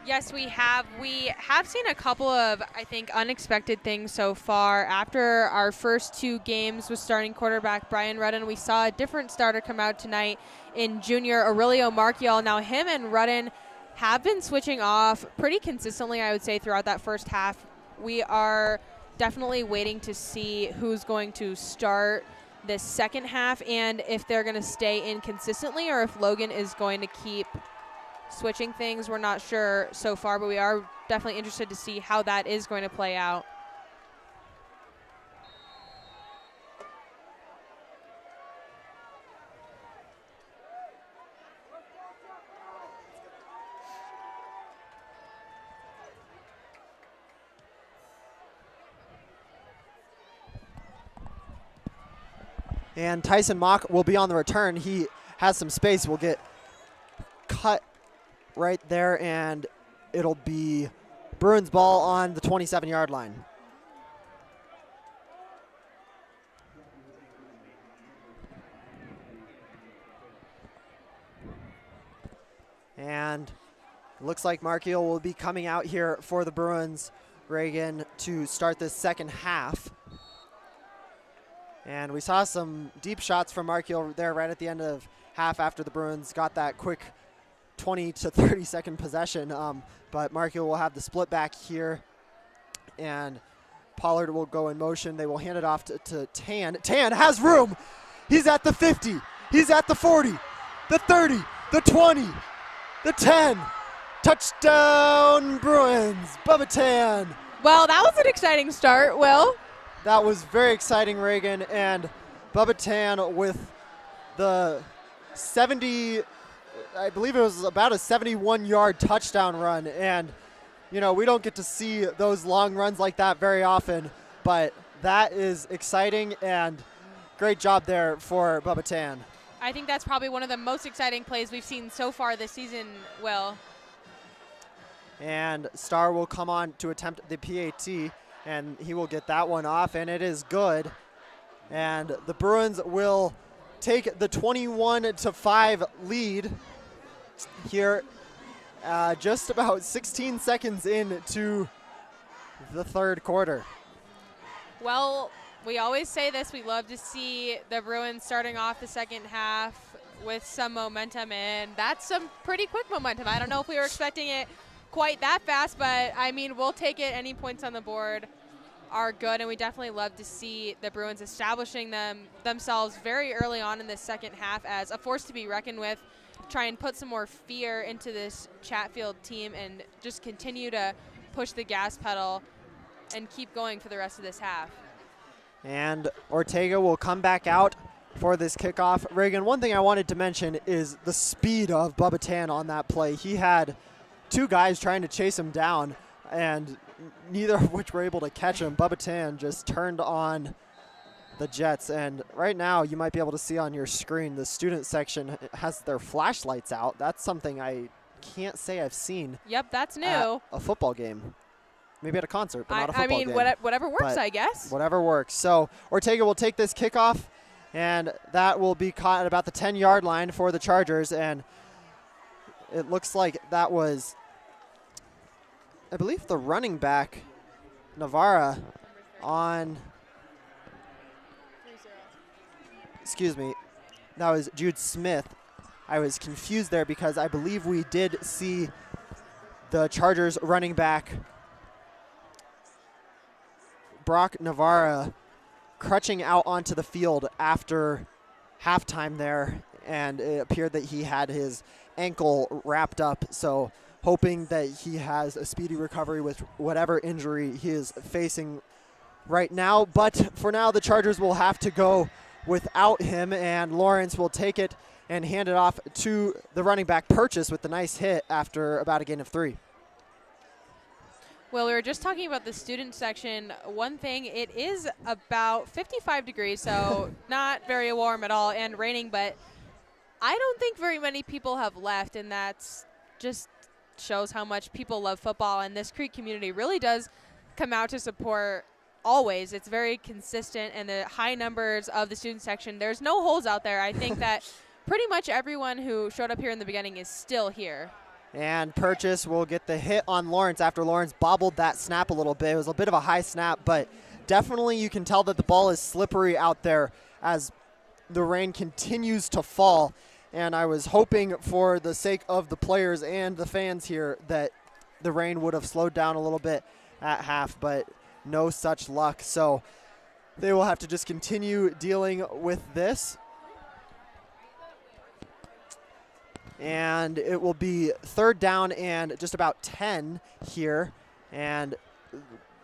Yes, we have. We have seen a couple of, I think, unexpected things so far. After our first two games with starting quarterback Brian Rudden, we saw a different starter come out tonight in junior Aurelio Marchiol. Now, him and Rudden have been switching off pretty consistently, I would say, throughout that first half. We are definitely waiting to see who's going to start this second half and if they're going to stay in consistently or if Logan is going to keep switching things. We're not sure so far, but we are definitely interested to see how that is going to play out. And Tyson Mock will be on the return. He has some space. Will get cut right there, and it'll be Bruins ball on the 27-yard line. And it looks like Marchiol will be coming out here for the Bruins, Reagan, to start this second half. And we saw some deep shots from Marchiol there right at the end of half after the Bruins got that quick 20 to 30 second possession. But Marchiol will have the split back here, and Pollard will go in motion. They will hand it off to Tan. Tan has room. He's at the 50. He's at the 40, the 30, the 20, the 10. Touchdown Bruins. Bubba Tan. Well, that was an exciting start, Will. That was very exciting, Reagan, and Bubba Tan with the 70, I believe it was about a 71-yard touchdown run. And, you know, we don't get to see those long runs like that very often, but that is exciting, and great job there for Bubba Tan. I think that's probably one of the most exciting plays we've seen so far this season, Will. And Starr will come on to attempt the PAT, and he will get that one off, and it is good. And the Bruins will take the 21-5 lead here just about 16 seconds into the third quarter. Well, we always say this. We love to see the Bruins starting off the second half with some momentum, and that's some pretty quick momentum. I don't know if we were expecting it quite that fast, but I mean, we'll take it. Any points on the board are good, and we definitely love to see the Bruins establishing themselves very early on in this second half as a force to be reckoned with, try and put some more fear into this Chatfield team and just continue to push the gas pedal and keep going for the rest of this half. And Ortega will come back out for this kickoff. Reagan, one thing I wanted to mention is the speed of Bubba Tan on that play. He had two guys trying to chase him down, and neither of which were able to catch him. Bubba Tan just turned on the Jets, and right now you might be able to see on your screen the student section has their flashlights out. That's something I can't say I've seen. Yep, that's new. At a football game. Maybe at a concert, but not a football game. I mean, whatever works, but I guess. Whatever works. So Ortega will take this kickoff, and that will be caught at about the 10-yard line for the Chargers, and it looks like that was, I believe, the running back, Navarra, on, excuse me, that was Jude Smith. I was confused there because I believe we did see the Chargers running back, Brock Navarra, crutching out onto the field after halftime there, and it appeared that he had his ankle wrapped up, so hoping that he has a speedy recovery with whatever injury he is facing right now. But for now, the Chargers will have to go without him, and Lawrence will take it and hand it off to the running back Purchase with the nice hit after about a gain of 3. Well, we were just talking about the student section. One thing, it is about 55 degrees, so not very warm at all, and raining, but I don't think very many people have left, and that's just shows how much people love football, and this Creek community really does come out to support always. It's very consistent, and the high numbers of the student section, there's no holes out there. I think that pretty much everyone who showed up here in the beginning is still here. And Purchase will get the hit on Lawrence after Lawrence bobbled that snap a little bit. It was a bit of a high snap, but definitely you can tell that the ball is slippery out there as the rain continues to fall. And I was hoping for the sake of the players and the fans here that the rain would have slowed down a little bit at half, but no such luck. So they will have to just continue dealing with this. And it will be 3rd down and just about 10 here. And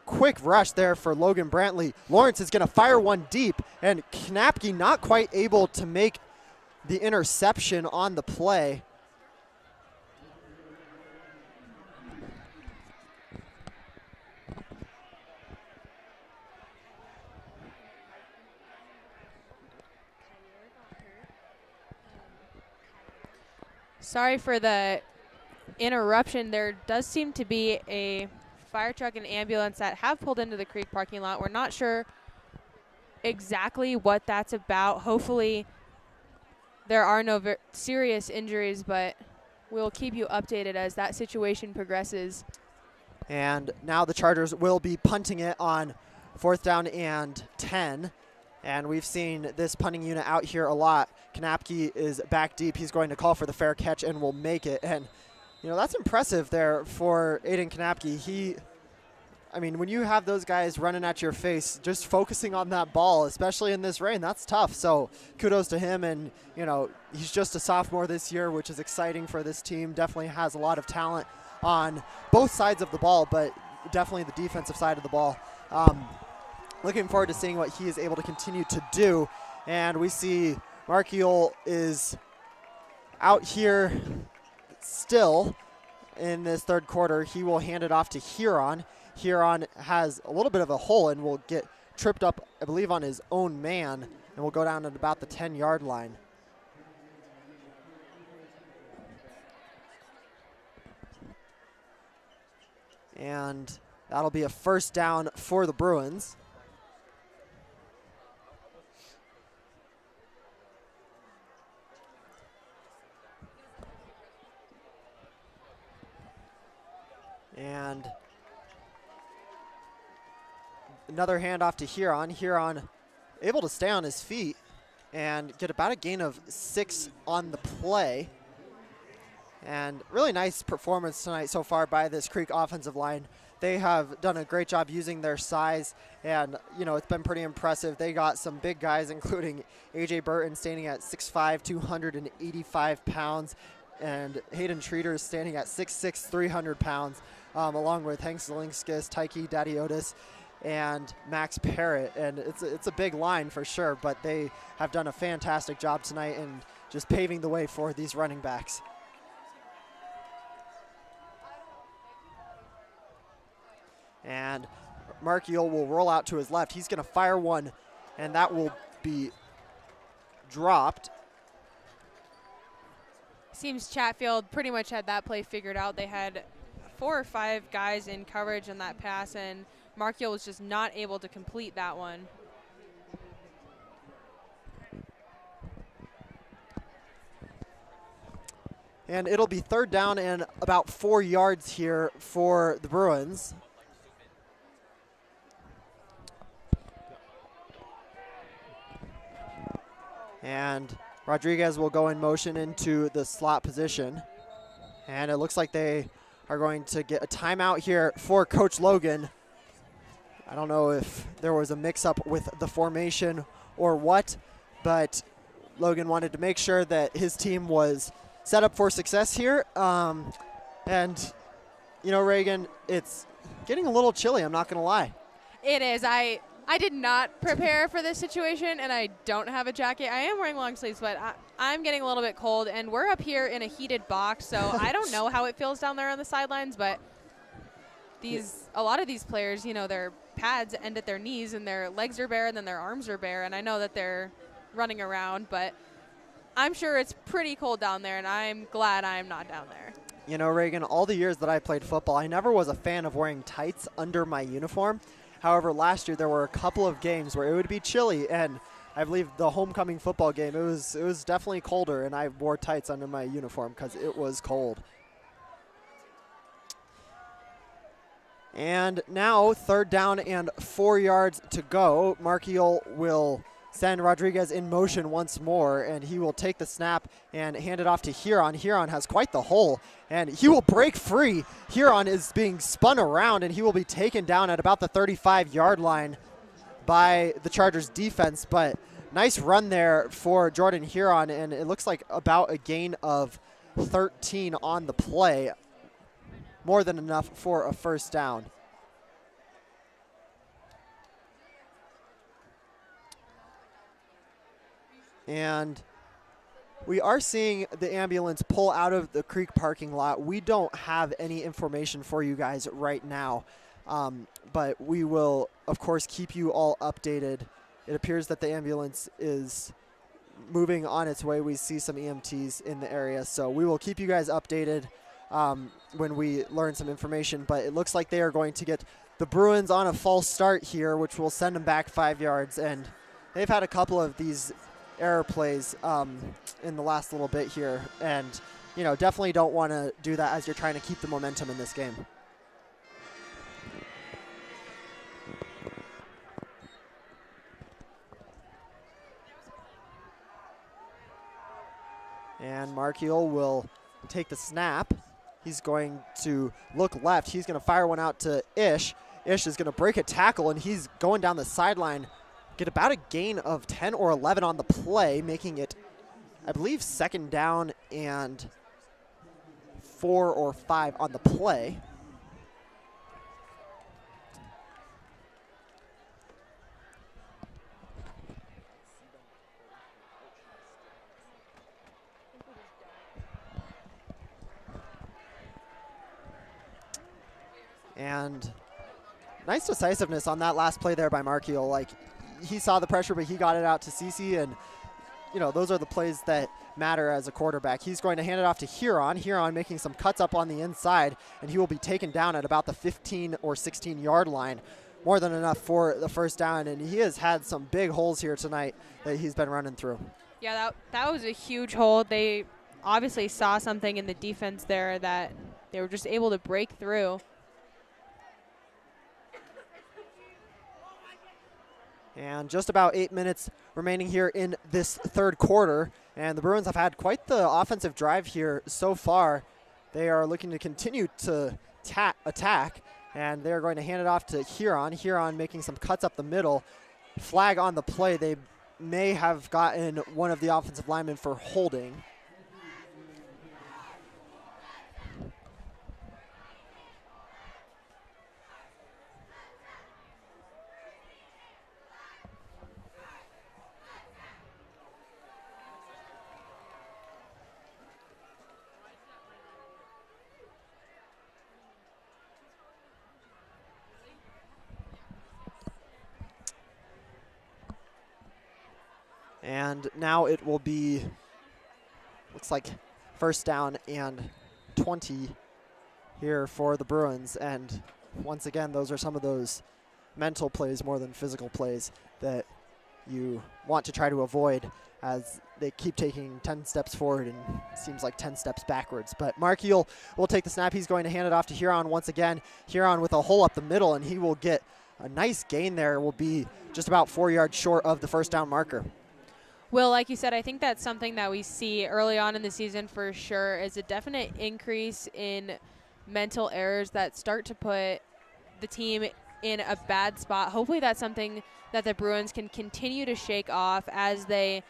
quick rush there for Logan Brantley. Lawrence is going to fire one deep, and Knapke not quite able to make the interception on the play. Sorry for the interruption. There does seem to be a fire truck and ambulance that have pulled into the Creek parking lot. We're not sure exactly what that's about. Hopefully there are no serious injuries, but we'll keep you updated as that situation progresses. And now the Chargers will be punting it on 4th down and 10. And we've seen this punting unit out here a lot. Knapke is back deep. He's going to call for the fair catch and will make it. And, you know, that's impressive there for Aiden Knapke. I mean, when you have those guys running at your face, just focusing on that ball, especially in this rain, that's tough. So kudos to him. And, you know, he's just a sophomore this year, which is exciting for this team. Definitely has a lot of talent on both sides of the ball, but definitely the defensive side of the ball. Looking forward to seeing what he is able to continue to do. And we see Markiel is out here still in this 3rd quarter. He will hand it off to Huron. Huron has a little bit of a hole and will get tripped up, I believe, on his own man, and will go down at about the 10-yard line. And that'll be a 1st down for the Bruins. And another handoff to Huron. Huron able to stay on his feet and get about a gain of 6 on the play. And really nice performance tonight so far by this Creek offensive line. They have done a great job using their size, and, you know, it's been pretty impressive. They got some big guys, including A.J. Burton standing at 6'5", 285 pounds, and Hayden Treater is standing at 6'6", 300 pounds, along with Hank Zelinskis, Tyke Dadiotis, and Max Parrott. And it's a big line for sure, but they have done a fantastic job tonight and just paving the way for these running backs. And Markiel will roll out to his left. He's going to fire one, and that will be dropped. Seems Chatfield pretty much had that play figured out. They had 4 or 5 guys in coverage on that pass, and Markiel was just not able to complete that one. And it'll be 3rd down and about 4 yards here for the Bruins. And Rodriguez will go in motion into the slot position. And it looks like they are going to get a timeout here for Coach Logan. I don't know if there was a mix-up with the formation or what, but Logan wanted to make sure that his team was set up for success here. And, you know, Reagan, it's getting a little chilly, I'm not going to lie. It is. I did not prepare for this situation, and I don't have a jacket. I am wearing long sleeves, but I'm getting a little bit cold, and we're up here in a heated box, so I don't know how it feels down there on the sidelines, but a lot of these players, you know, their pads end at their knees, and their legs are bare, and then their arms are bare, and I know that they're running around, but I'm sure it's pretty cold down there, and I'm glad I'm not down there. You know, Reagan, all the years that I played football, I never was a fan of wearing tights under my uniform. However, last year there were a couple of games where it would be chilly, and I believe the homecoming football game, it was definitely colder, and I wore tights under my uniform because it was cold. And now 3rd down and 4 yards to go. Markiel will send Rodriguez in motion once more, and he will take the snap and hand it off to Huron. Huron has quite the hole, and he will break free. Huron is being spun around, and he will be taken down at about the 35-yard line by the Chargers defense, but nice run there for Jordan Huron, and it looks like about a gain of 13 on the play. More than enough for a 1st down. And we are seeing the ambulance pull out of the Creek parking lot. We don't have any information for you guys right now, but we will, of course, keep you all updated. It appears that the ambulance is moving on its way. We see some EMTs in the area, so we will keep you guys updated when we learn some information, but it looks like they are going to get the Bruins on a false start here, which will send them back 5 yards, and they've had a couple of these error plays in the last little bit here, and you know, definitely don't want to do that as you're trying to keep the momentum in this game. And Markiel will take the snap. He's going to look left. He's going to fire one out to Ish. Ish is going to break a tackle, and he's going down the sideline. Get about a gain of 10 or 11 on the play, making it, I believe, 2nd down and 4 or 5 on the play. And nice decisiveness on that last play there by Markiel. Like, he saw the pressure, but he got it out to CC, and you know, those are the plays that matter as a quarterback. He's going to hand it off to Huron. Huron making some cuts up on the inside, and he will be taken down at about the 15 or 16-yard line. More than enough for the 1st down, and he has had some big holes here tonight that he's been running through. Yeah, that was a huge hole. They obviously saw something in the defense there that they were just able to break through. And just about 8 minutes remaining here in this 3rd quarter. And the Bruins have had quite the offensive drive here so far. They are looking to continue to attack. And they're going to hand it off to Huron. Huron making some cuts up the middle. Flag on the play. They may have gotten one of the offensive linemen for holding. And now it will be, looks like 1st down and 20 here for the Bruins. And once again, those are some of those mental plays more than physical plays that you want to try to avoid as they keep taking 10 steps forward and seems like 10 steps backwards. But Markiel will take the snap. He's going to hand it off to Huron once again. Huron with a hole up the middle, and he will get a nice gain there. Will be just about 4 yards short of the 1st down marker. Will, like you said, I think that's something that we see early on in the season for sure, is a definite increase in mental errors that start to put the team in a bad spot. Hopefully that's something that the Bruins can continue to shake off as they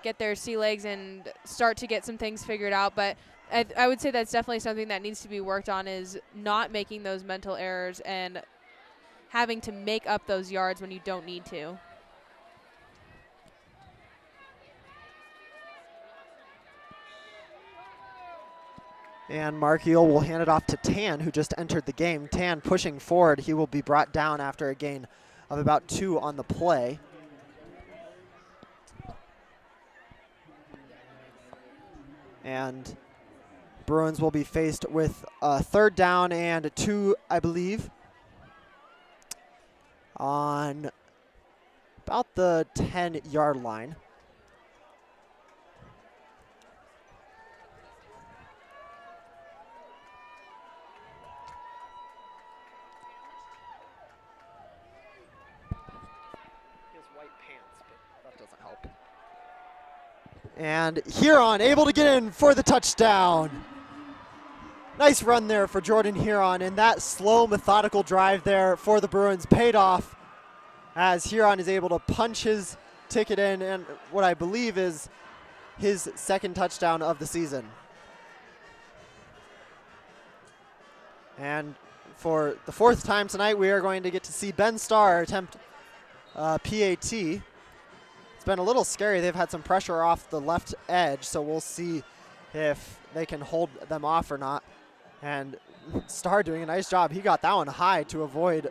get their sea legs and start to get some things figured out. But I would say that's definitely something that needs to be worked on, is not making those mental errors and having to make up those yards when you don't need to. And Markiel will hand it off to Tan, who just entered the game. Tan pushing forward. He will be brought down after a gain of about 2 on the play. And Bruins will be faced with a 3rd down and 2, I believe, on about the 10-yard line. He has white pants, but that doesn't help. And Huron able to get in for the touchdown. Nice run there for Jordan Huron, and that slow, methodical drive there for the Bruins paid off as Huron is able to punch his ticket in, and what I believe is his 2nd touchdown of the season. And for the 4th time tonight, we are going to get to see Ben Starr attempt PAT. It's been a little scary. They've had some pressure off the left edge, so we'll see if they can hold them off or not. And Starr doing a nice job. He got that one high to avoid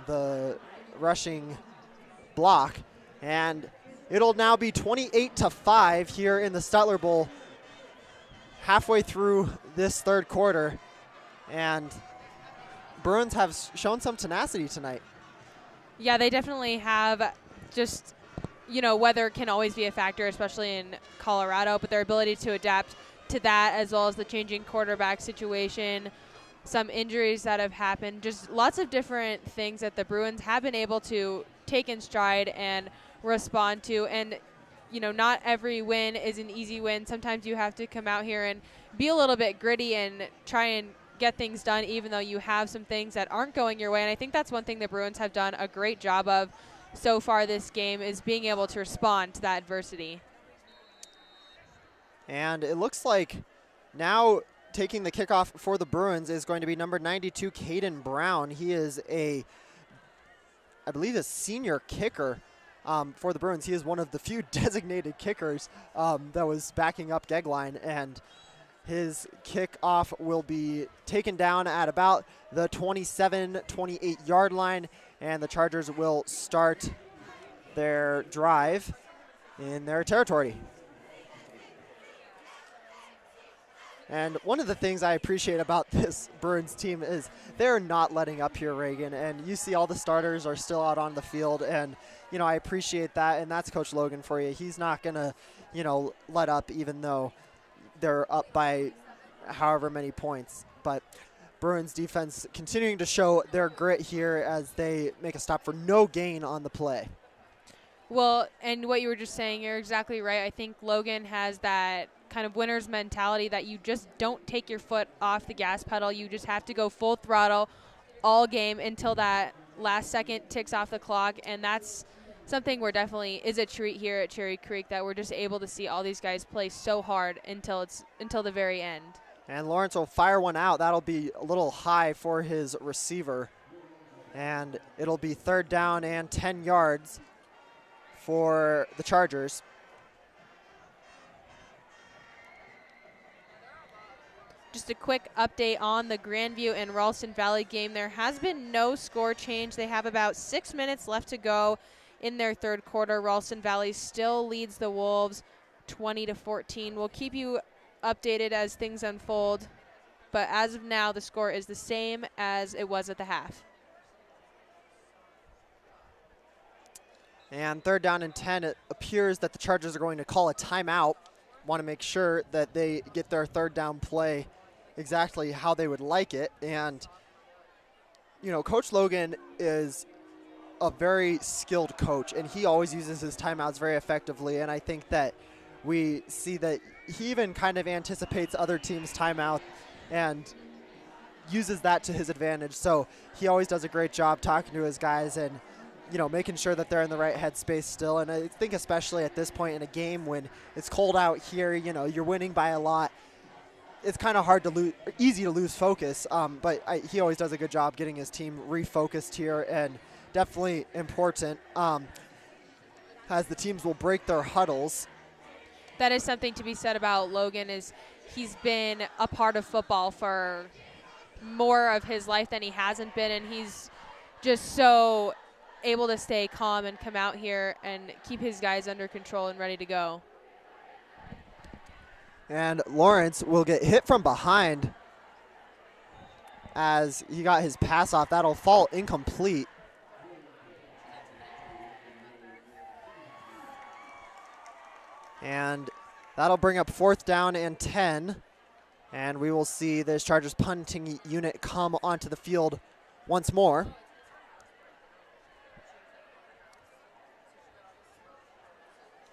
the rushing block. And it'll now be 28-5 here in the Stutler Bowl, halfway through this 3rd quarter. And Bruins have shown some tenacity tonight. Yeah, they definitely have. Just, you know, weather can always be a factor, especially in Colorado, but their ability to adapt to that, as well as the changing quarterback situation, some injuries that have happened, just lots of different things that the Bruins have been able to take in stride and respond to. And, you know, not every win is an easy win. Sometimes you have to come out here and be a little bit gritty and try and get things done, even though you have some things that aren't going your way. And I think that's one thing the Bruins have done a great job of so far this game, is being able to respond to that adversity. And it looks like now taking the kickoff for the Bruins is going to be number 92, Caden Brown. He is I believe, a senior kicker for the Bruins. He is one of the few designated kickers that was backing up Gegline, and his kickoff will be taken down at about the 27, 28-yard line, and the Chargers will start their drive in their territory. And one of the things I appreciate about this Bruins team is they're not letting up here, Reagan. And you see all the starters are still out on the field. And, you know, I appreciate that. And that's Coach Logan for you. He's not going to, you know, let up even though they're up by however many points. But Bruins defense continuing to show their grit here as they make a stop for no gain on the play. Well, and what you were just saying, you're exactly right. I think Logan has that kind of winner's mentality that you just don't take your foot off the gas pedal. You just have to go full throttle all game until that last second ticks off the clock. And that's something we're definitely is a treat here at Cherry Creek, that we're just able to see all these guys play so hard until the very end. And Lawrence will fire one out. That'll be a little high for his receiver. And it'll be 3rd down and 10 yards for the Chargers. Just a quick update on the Grandview and Ralston Valley game. There has been no score change. They have about 6 minutes left to go in their 3rd quarter. Ralston Valley still leads the Wolves 20-14. We'll keep you updated as things unfold, but as of now, the score is the same as it was at the half. And 3rd down and 10, it appears that the Chargers are going to call a timeout. Want to make sure that they get their 3rd down play exactly how they would like it. And, you know, Coach Logan is a very skilled coach, and he always uses his timeouts very effectively. And I think that we see that he even kind of anticipates other teams' timeout and uses that to his advantage. So he always does a great job talking to his guys and, you know, making sure that they're in the right headspace still. And I think especially at this point in a game when it's cold out here, you know, you're winning by a lot, it's kind of hard to lose, easy to lose focus. But he always does a good job getting his team refocused here, and definitely important as the teams will break their huddles. That is something to be said about Logan, is he's been a part of football for more of his life than he hasn't been, and he's just so able to stay calm and come out here and keep his guys under control and ready to go. And Lawrence will get hit from behind as he got his pass off. That'll fall incomplete. And that'll bring up 4th down and 10. And we will see this Chargers punting unit come onto the field once more.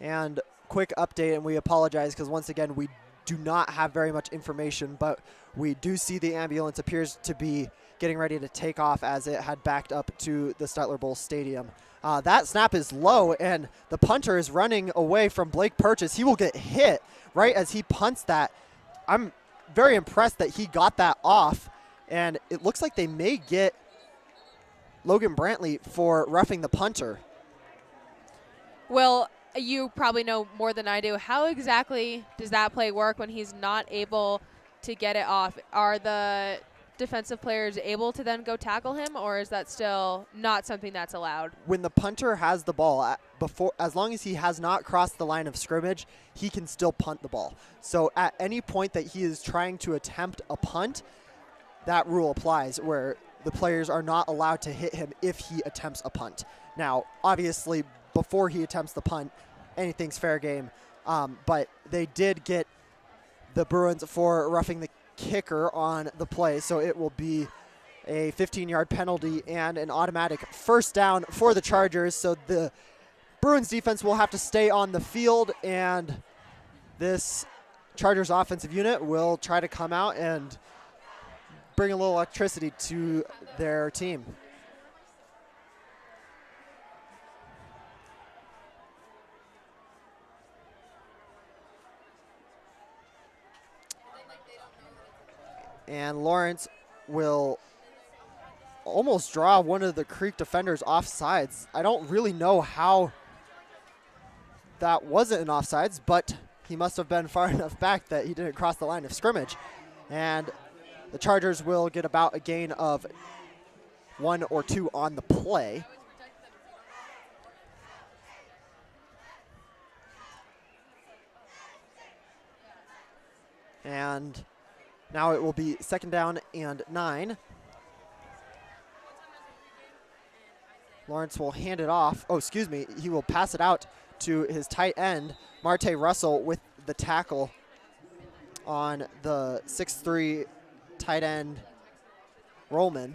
And quick update, and we apologize because once again we do not have very much information, but we do see the ambulance appears to be getting ready to take off as it had backed up to the Stettler Bowl Stadium. That snap is low, and the punter is running away from Blake Purchase. He will get hit right as he punts that. I'm very impressed that he got that off, and it looks like they may get Logan Brantley for roughing the punter. Well, you probably know more than I do. How exactly does that play work when he's not able to get it off? Are the defensive players able to then go tackle him, or is that still not something that's allowed? When the punter has the ball, as long as he has not crossed the line of scrimmage, he can still punt the ball. So at any point that he is trying to attempt a punt, that rule applies where the players are not allowed to hit him if he attempts a punt. Now, obviously, before he attempts the punt, anything's fair game. But they did get the Bruins for roughing the kicker on the play, so it will be a 15-yard penalty and an automatic 1st down for the Chargers. So the Bruins defense will have to stay on the field, and this Chargers offensive unit will try to come out and bring a little electricity to their team. And Lawrence will almost draw one of the Creek defenders offsides. I don't really know how that wasn't an offsides, but he must have been far enough back that he didn't cross the line of scrimmage. And the Chargers will get about a gain of 1 or 2 on the play. And now it will be 2nd down and 9. Lawrence will hand it off. Oh, excuse me. He will pass it out to his tight end, Marte Russell, with the tackle on the 6'3" tight end, Rollman.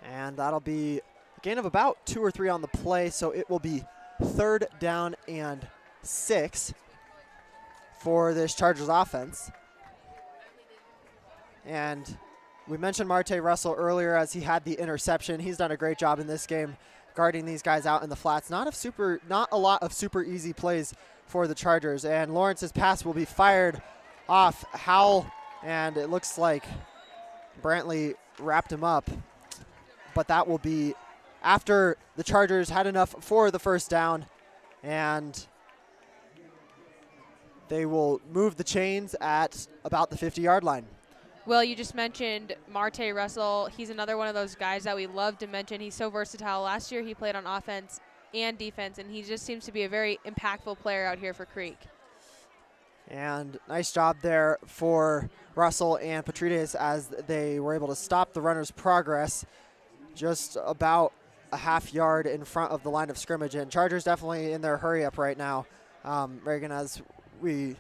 And that'll be a gain of about 2 or 3 on the play, so it will be 3rd down and 6 for this Chargers offense. And we mentioned Marte Russell earlier as he had the interception. He's done a great job in this game guarding these guys out in the flats. Not a lot of super easy plays for the Chargers. And Lawrence's pass will be fired off Howell, and it looks like Brantley wrapped him up. But that will be after the Chargers had enough for the 1st down, and they will move the chains at about the 50-yard line. Well, you just mentioned Marte Russell. He's another one of those guys that we love to mention. He's so versatile. Last year he played on offense and defense, and he just seems to be a very impactful player out here for Creek. And nice job there for Russell and Patrides as they were able to stop the runner's progress just about a half yard in front of the line of scrimmage. And Chargers definitely in their hurry up right now. Reagan, as we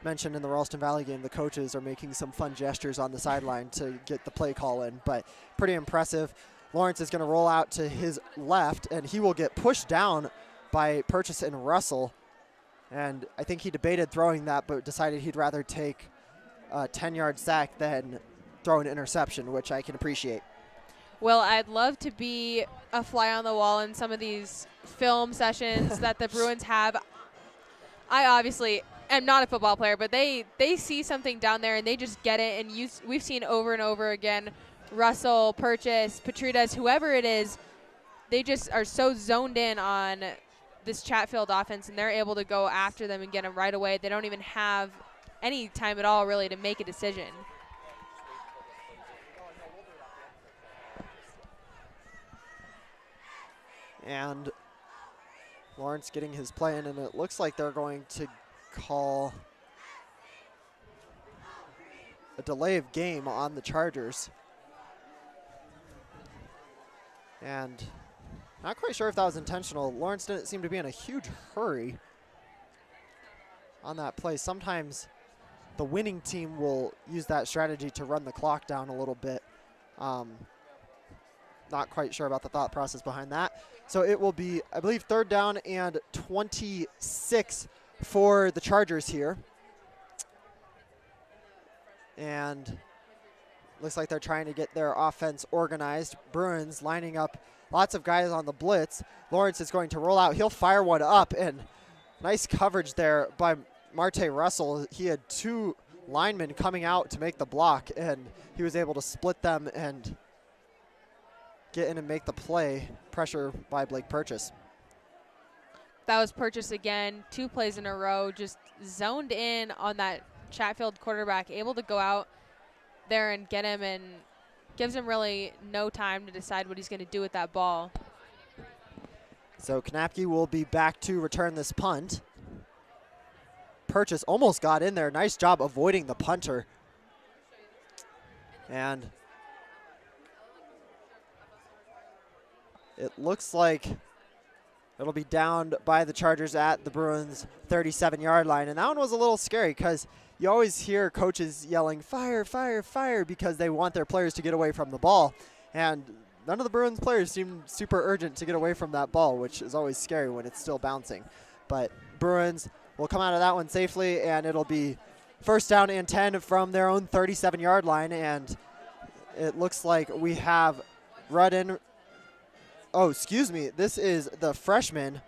mentioned in the Ralston Valley game, the coaches are making some fun gestures on the sideline to get the play call in, but pretty impressive. Lawrence is going to roll out to his left, and he will get pushed down by Purchase and Russell. And I think he debated throwing that, but decided he'd rather take a 10-yard sack than throw an interception, which I can appreciate. Well, I'd love to be a fly on the wall in some of these film sessions that the Bruins have. I obviously am not a football player, but they see something down there and they just get it. And we've seen over and over again, Russell, Purchase, Patrides, whoever it is, they just are so zoned in on this Chatfield offense, and they're able to go after them and get them right away. They don't even have any time at all really to make a decision. And Lawrence getting his play in, and it looks like they're going to call a delay of game on the Chargers. And not quite sure if that was intentional. Lawrence didn't seem to be in a huge hurry on that play. Sometimes the winning team will use that strategy to run the clock down a little bit. Not quite sure about the thought process behind that. So it will be, I believe, 3rd down and 26 for the Chargers here. And looks like they're trying to get their offense organized. Bruins lining up lots of guys on the blitz. Lawrence is going to roll out. He'll fire one up, and nice coverage there by Marte Russell. He had 2 linemen coming out to make the block, and he was able to split them and get in and make the play. Pressure by Blake Purchase. That was Purchase again, 2 plays in a row, just zoned in on that Chatfield quarterback, able to go out there and get him, and gives him really no time to decide what he's going to do with that ball. So Knapke will be back to return this punt. Purchase almost got in there. Nice job avoiding the punter. And it looks like it'll be downed by the Chargers at the Bruins 37-yard line. And that one was a little scary because you always hear coaches yelling, fire, fire, fire, because they want their players to get away from the ball. And none of the Bruins players seemed super urgent to get away from that ball, which is always scary when it's still bouncing. But Bruins will come out of that one safely, and it'll be 1st down and 10 from their own 37-yard line. And it looks like we have Rudden. Oh, excuse me. This is the freshman,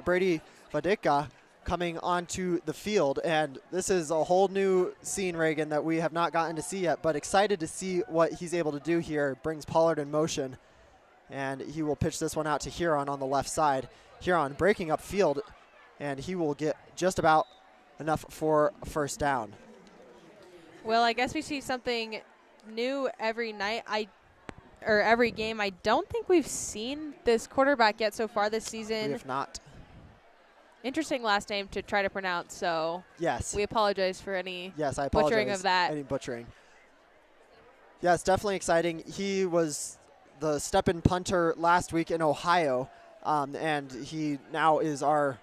Brady Vadika, coming onto the field. And this is a whole new scene, Reagan, that we have not gotten to see yet, but excited to see what he's able to do here. Brings Pollard in motion, and he will pitch this one out to Huron on the left side. Huron breaking up field, and he will get just about enough for 1st down. Well, I guess we see something new every night. Or every game. I don't think we've seen this quarterback yet so far this season. We have not. Interesting last name to try to pronounce, so yes, we apologize for any yes, I apologize butchering of that. Any butchering. Yeah, it's definitely exciting. He was the step-in punter last week in Ohio, and he now is our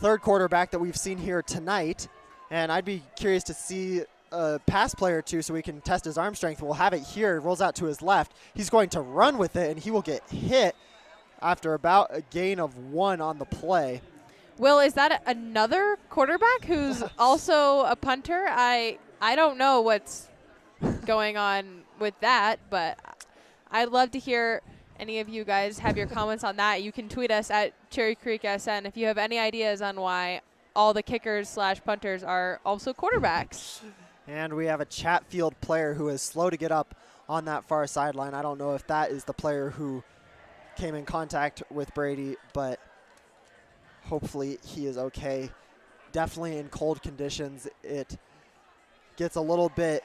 3rd quarterback that we've seen here tonight. And I'd be curious to see a pass play or 2 so we can test his arm strength. We'll have it here. Rolls out to his left. He's going to run with it, and he will get hit after about a gain of 1 on the play. Will, is that another quarterback who's also a punter? I don't know what's going on with that, but I'd love to hear any of you guys have your comments on that. You can tweet us at Cherry Creek SN if you have any ideas on why all the kickers / punters are also quarterbacks. And we have a Chatfield player who is slow to get up on that far sideline. I don't know if that is the player who came in contact with Brady, but hopefully he is okay. Definitely in cold conditions, it gets a little bit,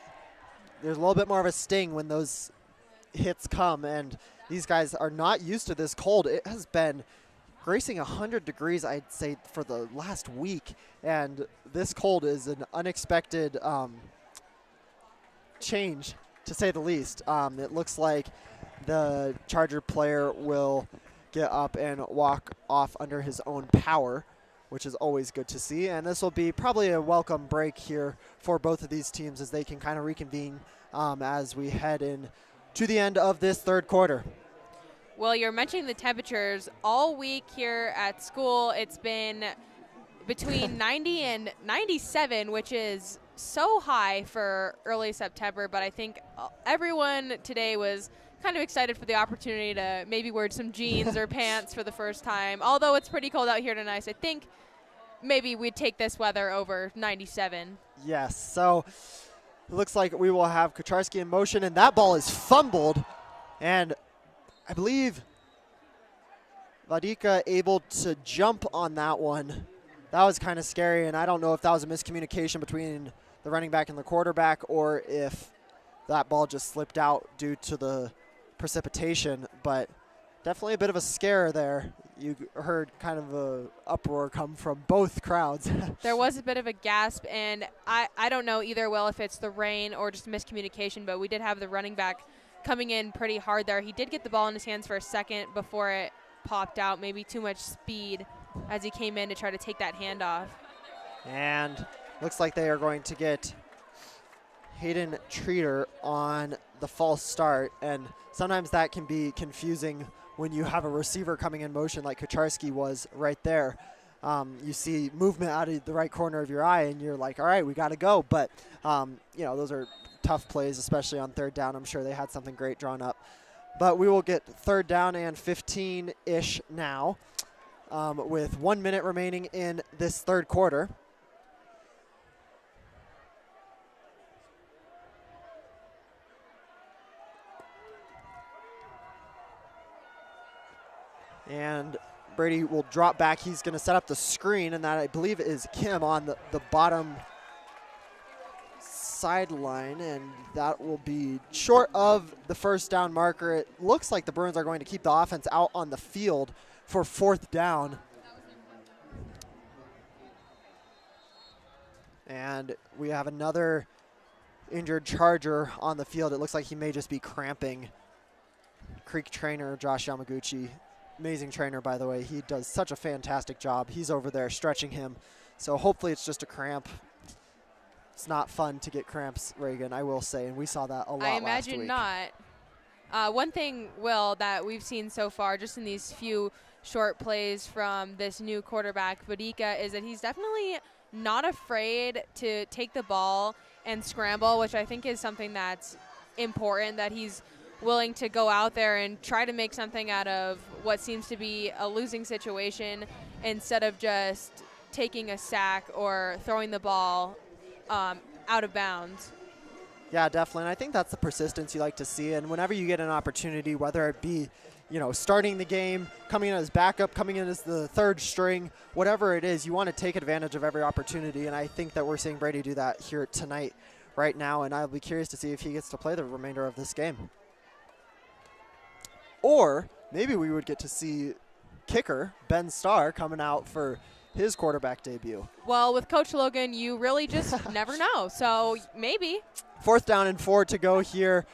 there's a little bit more of a sting when those hits come, and these guys are not used to this cold. It has been gracing 100 degrees, I'd say, for the last week, and this cold is an unexpected change, to say the least. It looks like the Charger player will get up and walk off under his own power, which is always good to see. And this will be probably a welcome break here for both of these teams as they can kind of reconvene as we head in to the end of this 3rd quarter. Well, you're mentioning the temperatures all week here at school. It's been between 90 and 97, which is so high for early September, but I think everyone today was kind of excited for the opportunity to maybe wear some jeans or pants for the first time. Although it's pretty cold out here tonight, I think maybe we'd take this weather over 97. Yes, so it looks like we will have Kucharski in motion, and that ball is fumbled, and I believe Vadika able to jump on that one. That was kind of scary, and I don't know if that was a miscommunication between the running back and the quarterback or if that ball just slipped out due to the precipitation, but definitely a bit of a scare there. you heard kind of a uproar come from both crowds. There was a bit of a gasp, and I don't know either, Will, if it's the rain or just miscommunication, but we did have the running back coming in pretty hard there. He did get the ball in his hands for a second before it popped out, maybe too much speed as he came in to try to take that handoff. And looks like they are going to get Hayden Treater on the false start, and sometimes that can be confusing when you have a receiver coming in motion like Kucharski was right there. You see movement out of the right corner of your eye, and you're like, all right, we got to go. But, you know, those are tough plays, especially on third down. I'm sure they had something great drawn up. But we will get third down and 15-ish now with 1 minute remaining in this third quarter. And Brady will drop back. He's going to set up the screen, and that, I believe, is Kim on the bottom sideline, and that will be short of the first down marker. It looks like the Bruins are going to keep the offense out on the field for fourth down. And we have another injured Charger on the field. It looks like he may just be cramping. Creek trainer Josh Yamaguchi, amazing trainer, by the way. He does such a fantastic job. He's over there stretching him. So hopefully it's just a cramp. It's not fun to get cramps, Reagan, I will say, and we saw that a lot last week. I imagine not. One thing, Will, that we've seen so far just in these few short plays from this new quarterback, Bodica, is that he's definitely not afraid to take the ball and scramble, which I think is something that's important, that he's willing to go out there and try to make something out of what seems to be a losing situation instead of just taking a sack or throwing the ball out of bounds. Yeah, definitely. And I think that's the persistence you like to see. And whenever you get an opportunity, whether it be, you know, starting the game, coming in as backup, coming in as the third string, whatever it is, you want to take advantage of every opportunity. And I think that we're seeing Brady do that here tonight, right now. And I'll be curious to see if he gets to play the remainder of this game. Or maybe we would get to see kicker Ben Starr coming out for his quarterback debut. Well, with Coach Logan, you really just never know. So maybe. Fourth down and 4 to go here.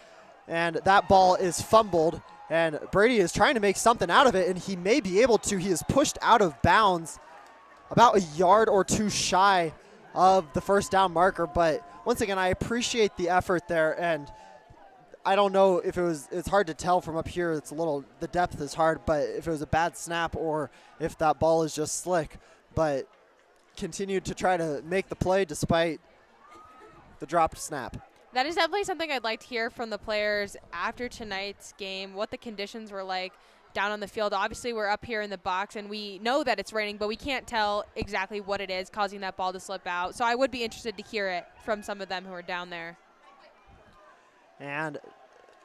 And that ball is fumbled. And Brady is trying to make something out of it, and he may be able to. He is pushed out of bounds about a yard or two shy of the first down marker. But once again, I appreciate the effort there. And I don't know if it's hard to tell from up here. The depth is hard, but if it was a bad snap or if that ball is just slick. But continued to try to make the play despite the dropped snap. That is definitely something I'd like to hear from the players after tonight's game, what the conditions were like down on the field. Obviously, we're up here in the box, and we know that it's raining, but we can't tell exactly what it is causing that ball to slip out. So I would be interested to hear it from some of them who are down there. And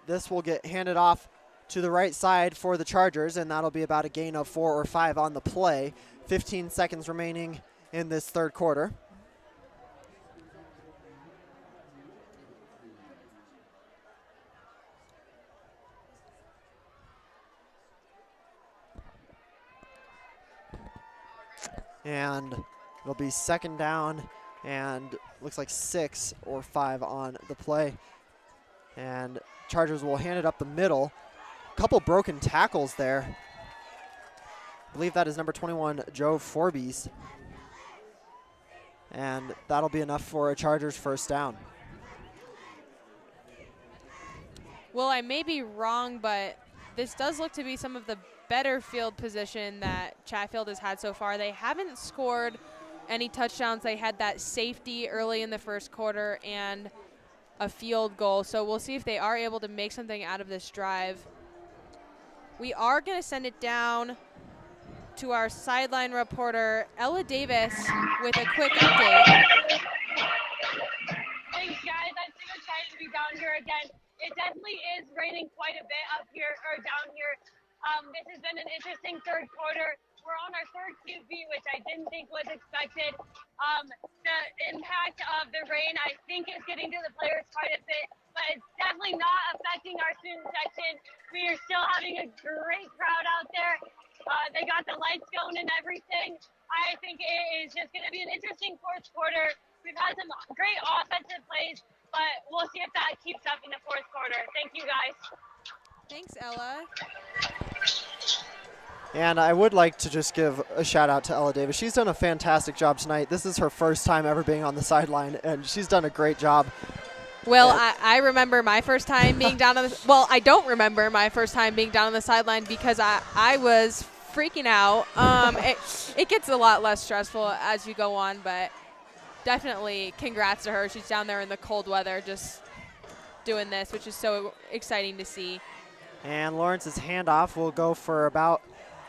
this will get handed off to the right side for the Chargers, and that'll be about a gain of 4 or 5 on the play. 15 seconds remaining in this third quarter. And it'll be second down and looks like 6 or 5 on the play. And Chargers will hand it up the middle. A couple broken tackles there. I believe that is number 21, Joe Forbes. And that'll be enough for a Chargers first down. Well, I may be wrong, but this does look to be some of the better field position that Chatfield has had so far. They haven't scored any touchdowns. They had that safety early in the first quarter and a field goal. So we'll see if they are able to make something out of this drive. We are going to send it down to our sideline reporter, Ella Davis, with a quick update. Thanks, guys. I'm super excited to be down here again. It definitely is raining quite a bit up here, or down here. This has been an interesting third quarter. We're on our third QB, which I didn't think was expected. The impact of the rain, I think, is getting to the players quite a bit, but it's definitely not affecting our student section. We are still having a great crowd out there. They got the Thanks, Ella. And I would like to just give a shout out to Ella Davis. She's done a fantastic job tonight. This is her first time ever being on the sideline, and she's done a great job. Well, I remember my first time being down on the – well, I don't remember my first time being down on the sideline because I was freaking out. It gets a lot less stressful as you go on, but definitely congrats to her. She's down there in the cold weather just doing this, which is so exciting to see. And Lawrence's handoff will go for about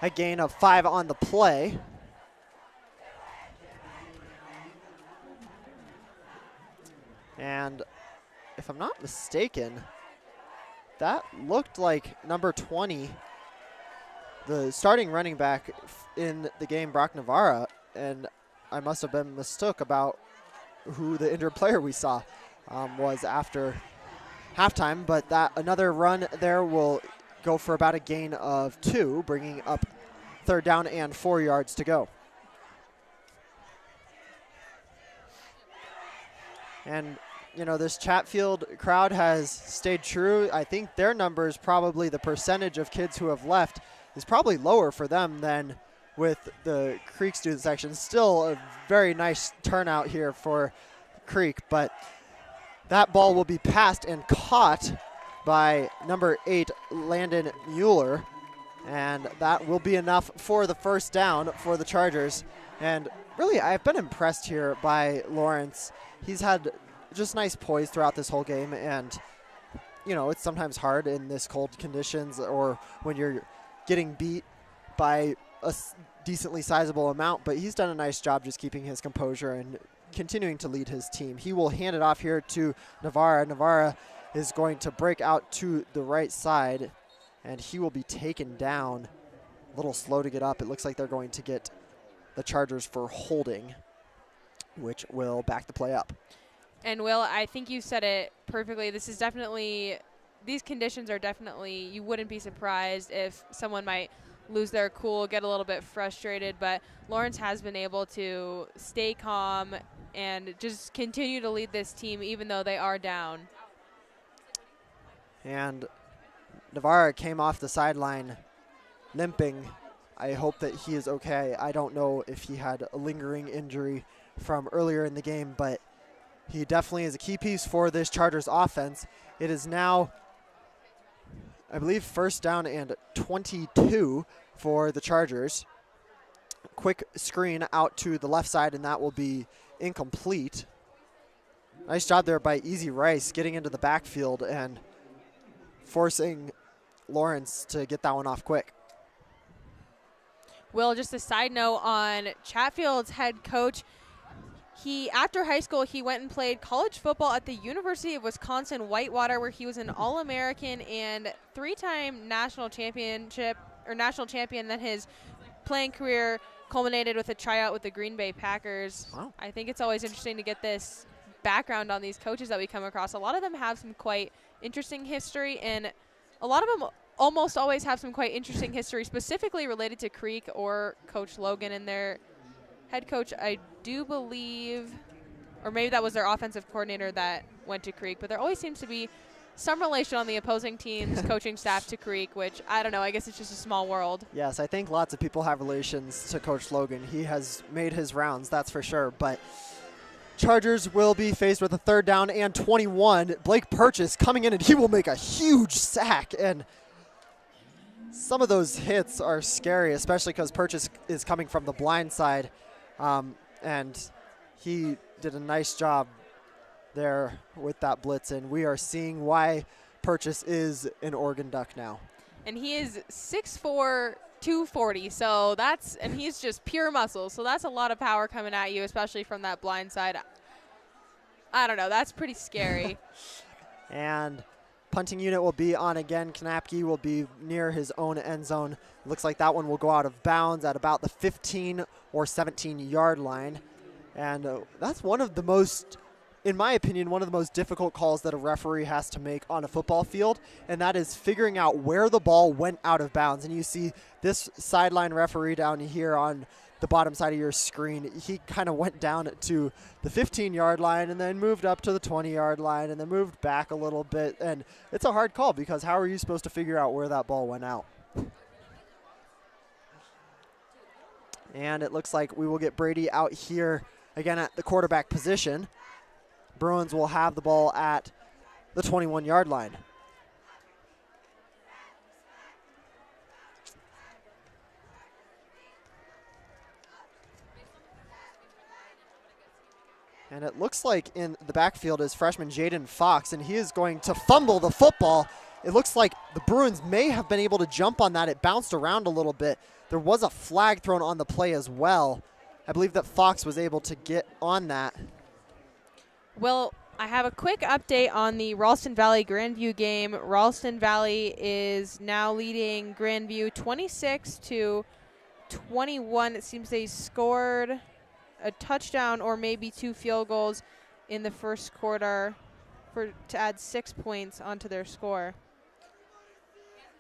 a gain of 5 on the play. And if I'm not mistaken, that looked like number 20, the starting running back in the game, Brock Navarra, and I must have been mistook about who the injured player we saw was after halftime, but that another run there will go for about a gain of 2, bringing up 3rd down and 4 yards to go. And you know, this Chatfield crowd has stayed true. I think their numbers, probably the percentage of kids who have left, is probably lower for them than with the Creek student section. Still a very nice turnout here for Creek, but that ball will be passed and caught by number 8, Landon Mueller, and that will be enough for the first down for the Chargers. And really, I've been impressed here by Lawrence. He's had just nice poise throughout this whole game, and you know, it's sometimes hard in this cold conditions or when you're getting beat by a decently sizable amount, but he's done a nice job just keeping his composure and continuing to lead his team. He will hand it off here to Navarra. Navarra is going to break out to the right side, and he will be taken down. A little slow to get up. It looks like they're going to get the Chargers for holding, which will back the play up. And Will, I think you said it perfectly. This is definitely, these conditions are definitely, you wouldn't be surprised if someone might lose their cool, get a little bit frustrated, but Lawrence has been able to stay calm and just continue to lead this team even though they are down. And Navarra came off the sideline limping. I hope that he is okay. I don't know if he had a lingering injury from earlier in the game, but he definitely is a key piece for this Chargers offense. It is now, I believe, 1st down and 22 for the Chargers. Quick screen out to the left side, and that will be incomplete. Nice job there by Easy Rice getting into the backfield and forcing Lawrence to get that one off quick. Will, just a side note on Chatfield's head coach. After high school, he went and played college football at the University of Wisconsin-Whitewater, where he was an All-American and 3-time national champion. Then his playing career culminated with a tryout with the Green Bay Packers. Wow. I think it's always interesting to get this background on these coaches that we come across. A lot of them have some quite interesting history, and a lot of them almost always have some quite interesting history specifically related to Creek or Coach Logan and their head coach, I do believe, or maybe that was their offensive coordinator that went to Creek, but there always seems to be some relation on the opposing team's coaching staff to Creek, which, I don't know, I guess it's just a small world. Yes, I think lots of people have relations to Coach Logan. He has made his rounds, that's for sure, but Chargers will be faced with a 3rd down and 21. Blake Purchase coming in, and he will make a huge sack, and some of those hits are scary, especially because Purchase is coming from the blind side. And he did a nice job there with that blitz, and we are seeing why Purchase is an Oregon Duck now. And he is 6'4", 240, so and he's just pure muscle, so that's a lot of power coming at you, especially from that blind side. I don't know, that's pretty scary. And punting unit will be on again. Knapke will be near his own end zone. Looks like that one will go out of bounds at about the 15 or 17 yard line. And that's one of the most in my opinion, one of the most difficult calls that a referee has to make on a football field, and that is figuring out where the ball went out of bounds. And you see this sideline referee down here on the bottom side of your screen. He kind of went down to the 15-yard line and then moved up to the 20-yard line and then moved back a little bit. And it's a hard call because how are you supposed to figure out where that ball went out? And it looks like we will get Brady out here again at the quarterback position. Bruins will have the ball at the 21-yard line. And it looks like in the backfield is freshman Jaden Fox, and he is going to fumble the football. It looks like the Bruins may have been able to jump on that. It bounced around a little bit. There was a flag thrown on the play as well. I believe that Fox was able to get on that. Well, I have a quick update on the Ralston Valley-Grandview game. Ralston Valley is now leading Grandview 26-21. It seems they scored a touchdown or maybe 2 field goals in the first quarter to add 6 points onto their score.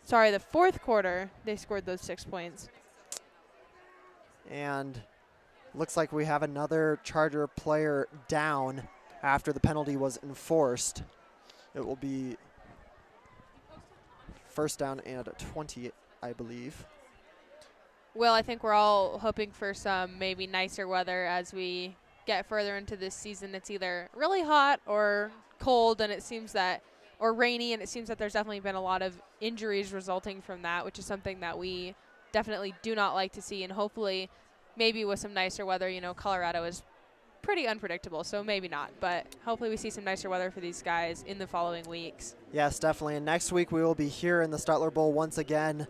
Sorry, the fourth quarter, they scored those 6 points. And looks like we have another Charger player down after the penalty was enforced. It will be first down and 20, I believe. Well, I think we're all hoping for some maybe nicer weather as we get further into this season. It's either really hot or cold, and it seems that, or rainy, and it seems that there's definitely been a lot of injuries resulting from that, which is something that we definitely do not like to see. And hopefully, maybe with some nicer weather, you know, Colorado is pretty unpredictable, so maybe not. But hopefully we see some nicer weather for these guys in the following weeks. Yes, definitely. And next week we will be here in the Stutler Bowl once again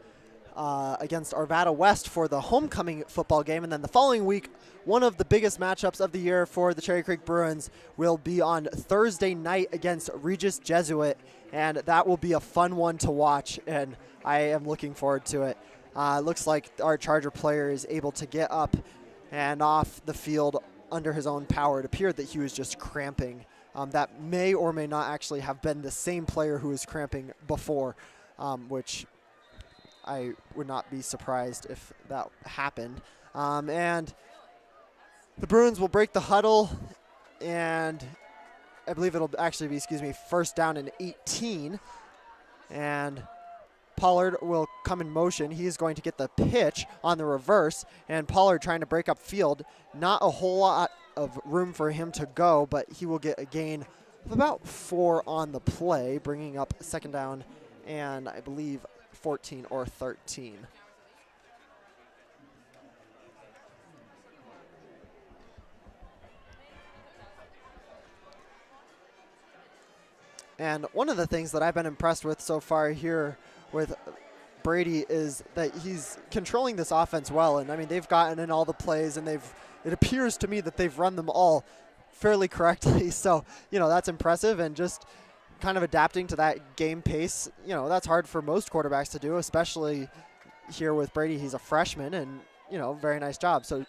against Arvada West for the homecoming football game. And then the following week, one of the biggest matchups of the year for the Cherry Creek Bruins will be on Thursday night against Regis Jesuit. And that will be a fun one to watch, and I am looking forward to it. Looks like our Charger player is able to get up and off the field under his own power. It appeared that he was just cramping. That may or may not actually have been the same player who was cramping before, which I would not be surprised if that happened. And the Bruins will break the huddle, and I believe it'll actually be, first down and 18. And Pollard will come in motion. He's going to get the pitch on the reverse, and Pollard trying to break up field. Not a whole lot of room for him to go, but he will get a gain of about 4 on the play, bringing up second down and I believe 14 or 13. And one of the things that I've been impressed with so far here with Brady is that he's controlling this offense well. And I mean, they've gotten in all the plays, and it appears to me that they've run them all fairly correctly. So, you know, that's impressive, and just kind of adapting to that game pace, you know, that's hard for most quarterbacks to do, especially here with Brady. He's a freshman, and, you know, very nice job. So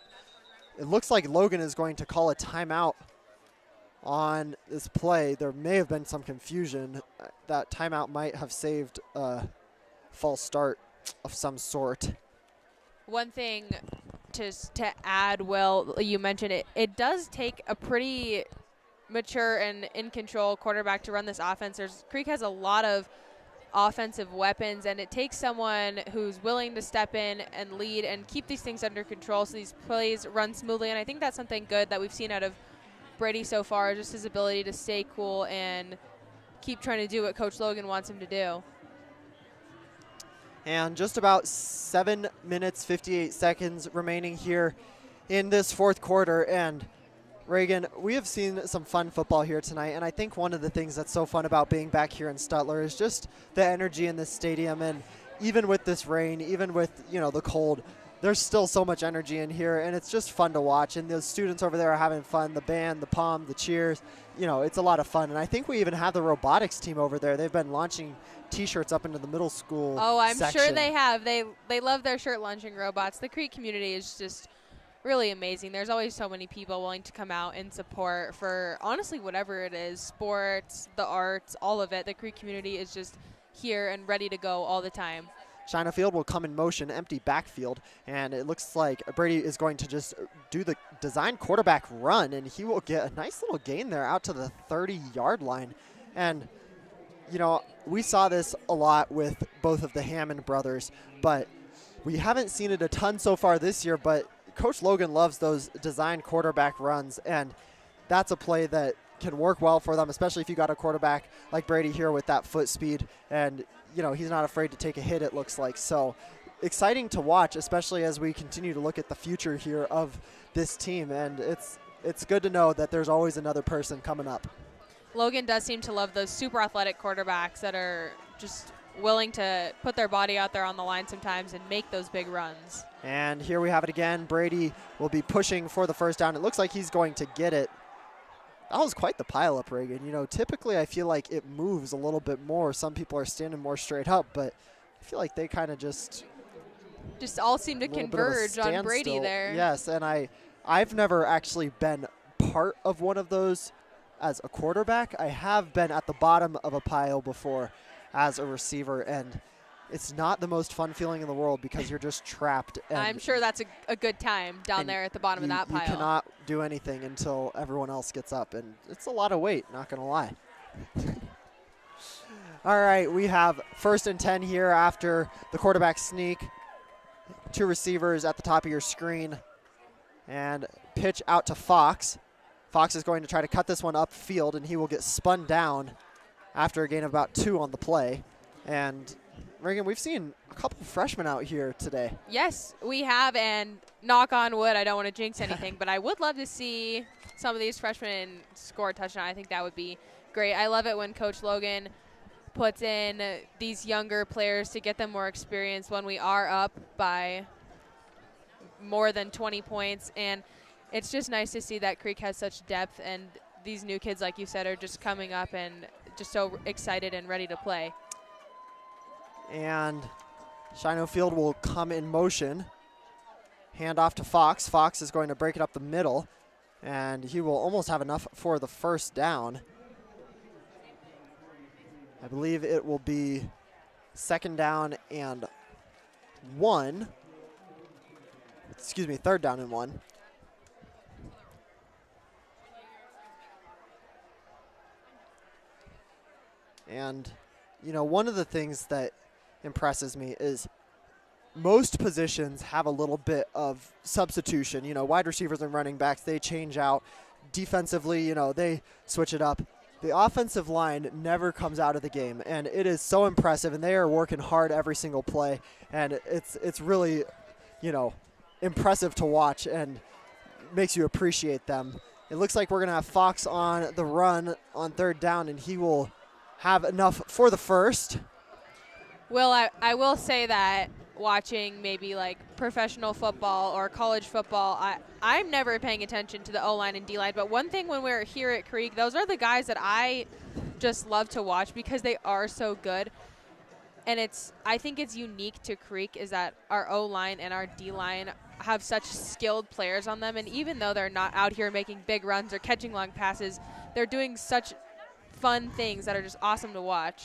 it looks like Logan is going to call a timeout on this play. There may have been some confusion. That timeout might have saved a false start of some sort. One thing to add, Will, you mentioned it. It does take a pretty mature and in control quarterback to run this offense. Creek has a lot of offensive weapons, and it takes someone who's willing to step in and lead and keep these things under control so these plays run smoothly. And I think that's something good that we've seen out of Brady so far, just his ability to stay cool and keep trying to do what Coach Logan wants him to do. And just about 7 minutes, 58 seconds remaining here in this fourth quarter. And Reagan, we have seen some fun football here tonight, and I think one of the things that's so fun about being back here in Stutler is just the energy in this stadium. And even with this rain, even with, you know, the cold, there's still so much energy in here, and it's just fun to watch. And the students over there are having fun. The band, the pom, the cheers, you know, it's a lot of fun. And I think we even have the robotics team over there. They've been launching T-shirts up into the middle school Oh, I'm section. sure they have. They love their shirt launching robots. The Creek community is just really amazing. There's always so many people willing to come out and support for honestly whatever it is, sports, the arts, all of it. The Creek community is just here and ready to go all the time. CHATFIELD will come in motion, empty backfield, and it looks like Brady is going to just do the design quarterback run, and he will get a nice little gain there out to the 30-yard line. And, you know, we saw this a lot with both of the Hammond brothers, but we haven't seen it a ton so far this year, but Coach Logan loves those design quarterback runs, and that's a play that can work well for them, especially if you got a quarterback like Brady here with that foot speed, and you know, he's not afraid to take a hit, it looks like. So exciting to watch, especially as we continue to look at the future here of this team. And it's good to know that there's always another person coming up. Logan does seem to love those super athletic quarterbacks that are just willing to put their body out there on the line sometimes and make those big runs. And here we have it again. Brady will be pushing for the first down. It looks like he's going to get it. That was quite the pileup, Reagan. You know, typically I feel like it moves a little bit more. Some people are standing more straight up, but I feel like they kind of just all seem to converge on Brady still. there. Yes, and I've never actually been part of one of those as a quarterback. I have been at the bottom of a pile before as a receiver, and it's not the most fun feeling in the world because you're just trapped. And I'm sure that's a good time down there at the bottom of that pile. You cannot do anything until everyone else gets up, and it's a lot of weight, not going to lie. All right, we have 1st and 10 here after the quarterback sneak. 2 receivers at the top of your screen, and pitch out to Fox. Fox is going to try to cut this one upfield, and he will get spun down after a gain of about 2 on the play. And Reagan, we've seen a couple freshmen out here today. Yes, we have, and knock on wood, I don't want to jinx anything, but I would love to see some of these freshmen score a touchdown. I think that would be great. I love it when Coach Logan puts in these younger players to get them more experience when we are up by more than 20 points. And it's just nice to see that Creek has such depth, and these new kids, like you said, are just coming up and just so excited and ready to play. And CHATFIELD will come in motion. Hand off to Fox. Fox is going to break it up the middle, and he will almost have enough for the first down. I believe it will be 2nd down and 1. Excuse me, 3rd down and 1. And, you know, one of the things that impresses me is most positions have a little bit of substitution. You know, wide receivers and running backs, they change out. Defensively, you know, they switch it up. The offensive line never comes out of the game, and it is so impressive, and they are working hard every single play, and it's really, you know, impressive to watch and makes you appreciate them. It looks like we're going to have Fox on the run on 3rd down, and he will have enough for the first. Well, I will say that watching maybe like professional football or college football, I'm never paying attention to the O-line and D-line, but one thing when we're here at Creek, those are the guys that I just love to watch because they are so good. And I think it's unique to Creek is that our O-line and our D-line have such skilled players on them, and even though they're not out here making big runs or catching long passes, they're doing such fun things that are just awesome to watch.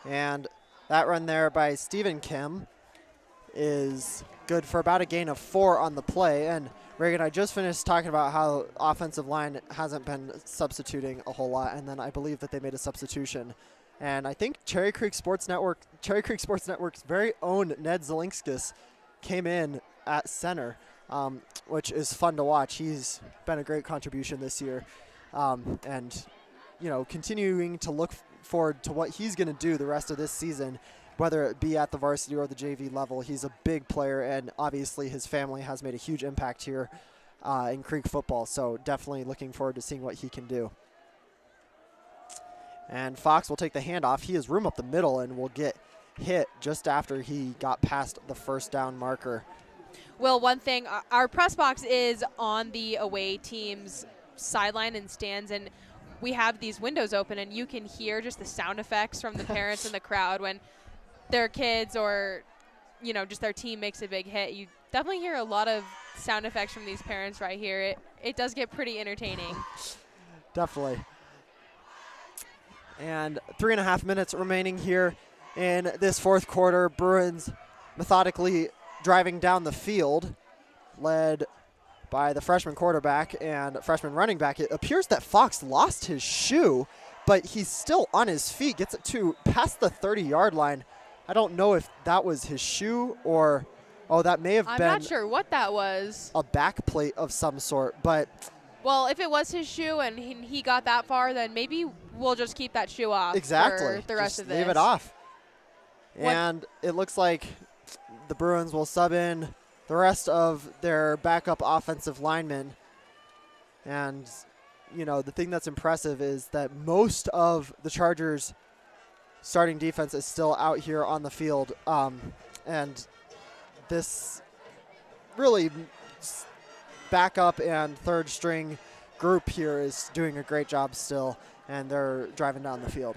And that run there by Stephen Kim is good for about a gain of 4 on the play. And Reagan, I just finished talking about how offensive line hasn't been substituting a whole lot, and then I believe that they made a substitution. And I think Cherry Creek Sports Network's very own Ned Zelinskis came in at center, which is fun to watch. He's been a great contribution this year. And, you know, continuing to look forward to what he's going to do the rest of this season, whether it be at the varsity or the JV level. He's a big player, and obviously his family has made a huge impact here in Creek football. So definitely looking forward to seeing what he can do. And Fox will take the handoff. He has room up the middle and will get hit just after he got past the first down marker. Well, one thing, our press box is on the away team's sideline and stands, and we have these windows open, and you can hear just the sound effects from the parents in the crowd when their kids or, you know, just their team makes a big hit. Definitely hear a lot of sound effects from these parents right here. It does get pretty entertaining. Definitely. And 3.5 minutes remaining here in this fourth quarter. Bruins methodically driving down the field, led by the freshman quarterback and freshman running back. It appears that Fox lost his shoe, but he's still on his feet, gets it to past the 30-yard line. I don't know if that was his shoe or, oh, that may have been. I'm not sure what that was. A back plate of some sort, but. Well, if it was his shoe and he got that far, then maybe we'll just keep that shoe off exactly. for the rest just of this. Leave it off. And it looks like the Bruins will sub in the rest of their backup offensive linemen. And, you know, the thing that's impressive is that most of the Chargers' starting defense is still out here on the field. And this really backup and third string group here is doing a great job still, and they're driving down the field.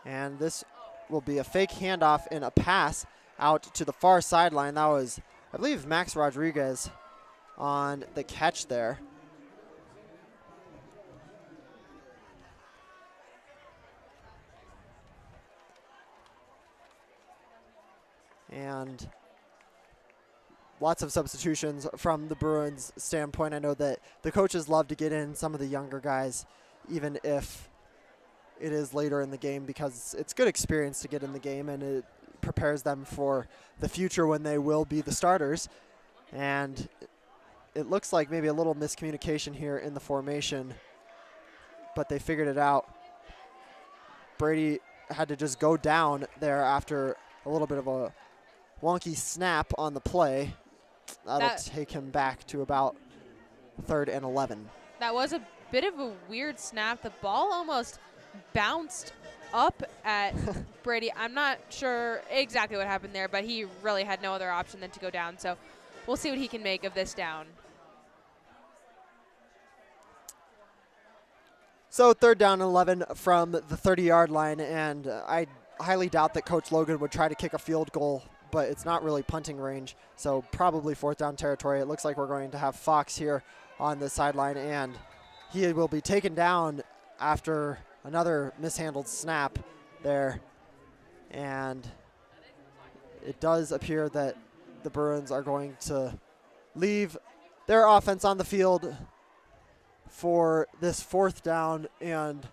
And this will be a fake handoff and a pass out to the far sideline. That was, I believe, Max Rodriguez on the catch there. And lots of substitutions from the Bruins standpoint. I know that the coaches love to get in some of the younger guys, even if it is later in the game, because it's good experience to get in the game and it prepares them for the future when they will be the starters. And it looks like maybe a little miscommunication here in the formation, but they figured it out. Brady had to just go down there after a little bit of a wonky snap on the play. That'll take him back to about 3rd and 11. That was a bit of a weird snap. The ball almost bounced up at Brady. I'm not sure exactly what happened there, but he really had no other option than to go down. So we'll see what he can make of this down. So 3rd down and 11 from the 30-yard line, and I highly doubt that Coach Logan would try to kick a field goal, but it's not really punting range, so probably 4th down territory. It looks like we're going to have Fox here on the sideline, and he will be taken down after another mishandled snap there. And it does appear that the Bruins are going to leave their offense on the field for this 4th down and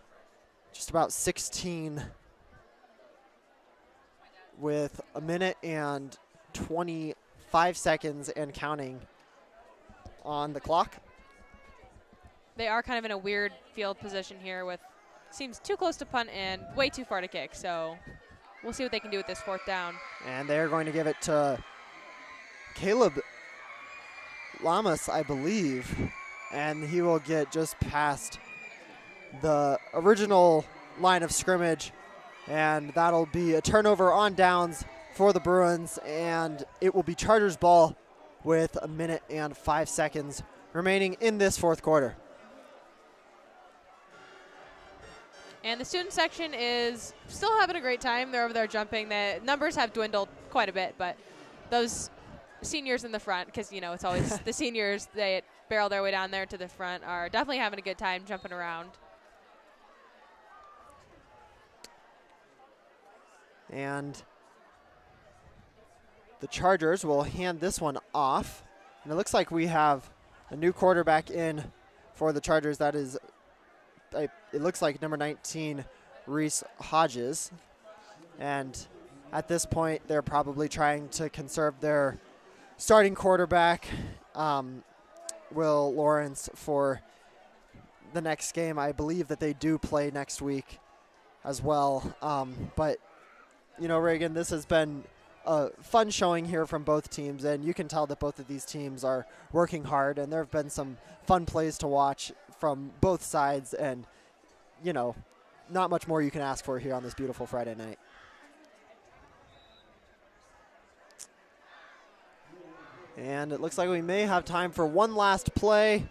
just about 16 with 1 minute and 25 seconds and counting on the clock. They are kind of in a weird field position here with seems too close to punt and way too far to kick. So we'll see what they can do with this 4th down. And they're going to give it to Caleb Lamas, I believe, and he will get just past the original line of scrimmage, and that'll be a turnover on downs for the Bruins, and it will be Chargers ball with 1 minute and 5 seconds remaining in this 4th quarter. And the student section is still having a great time. They're over there jumping. The numbers have dwindled quite a bit, but those seniors in the front, because, you know, it's always the seniors, they barrel their way down there to the front, are definitely having a good time jumping around. And the Chargers will hand this one off. And it looks like we have a new quarterback in for the Chargers. That is, it looks like number 19, Reese Hodges. And at this point, they're probably trying to conserve their starting quarterback, Will Lawrence, for the next game. I believe that they do play next week as well. But, you know, Reagan, this has been a fun showing here from both teams, and you can tell that both of these teams are working hard, and there have been some fun plays to watch from both sides, and, you know, not much more you can ask for here on this beautiful Friday night. And it looks like we may have time for one last play.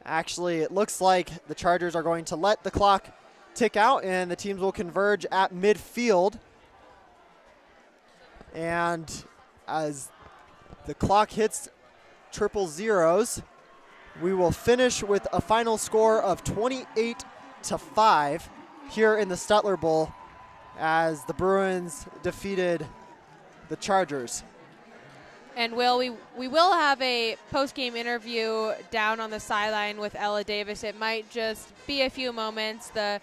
Actually, it looks like the Chargers are going to let the clock tick out, and the teams will converge at midfield And as the clock hits triple zeros, we will finish with a final score of 28-5 here in the Stutler Bowl as the Bruins defeated the Chargers. And we will have a post-game interview down on the sideline with Ella Davis. It might just be a few moments. The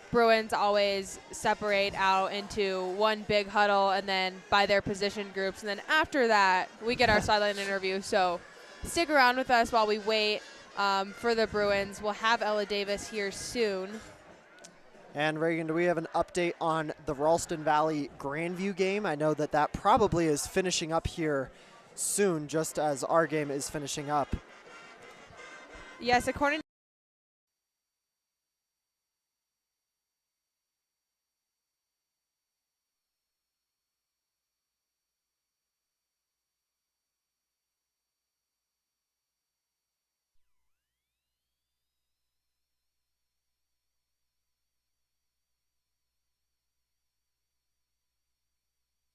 Bruins always separate out into one big huddle and then by their position groups. And then after that, we get our sideline interview. So stick around with us while we wait for the Bruins. We'll have Ella Davis here soon. And Reagan, do we have an update on the Ralston Valley Grandview game? I know that that probably is finishing up here soon, just as our game is finishing up. Yes, according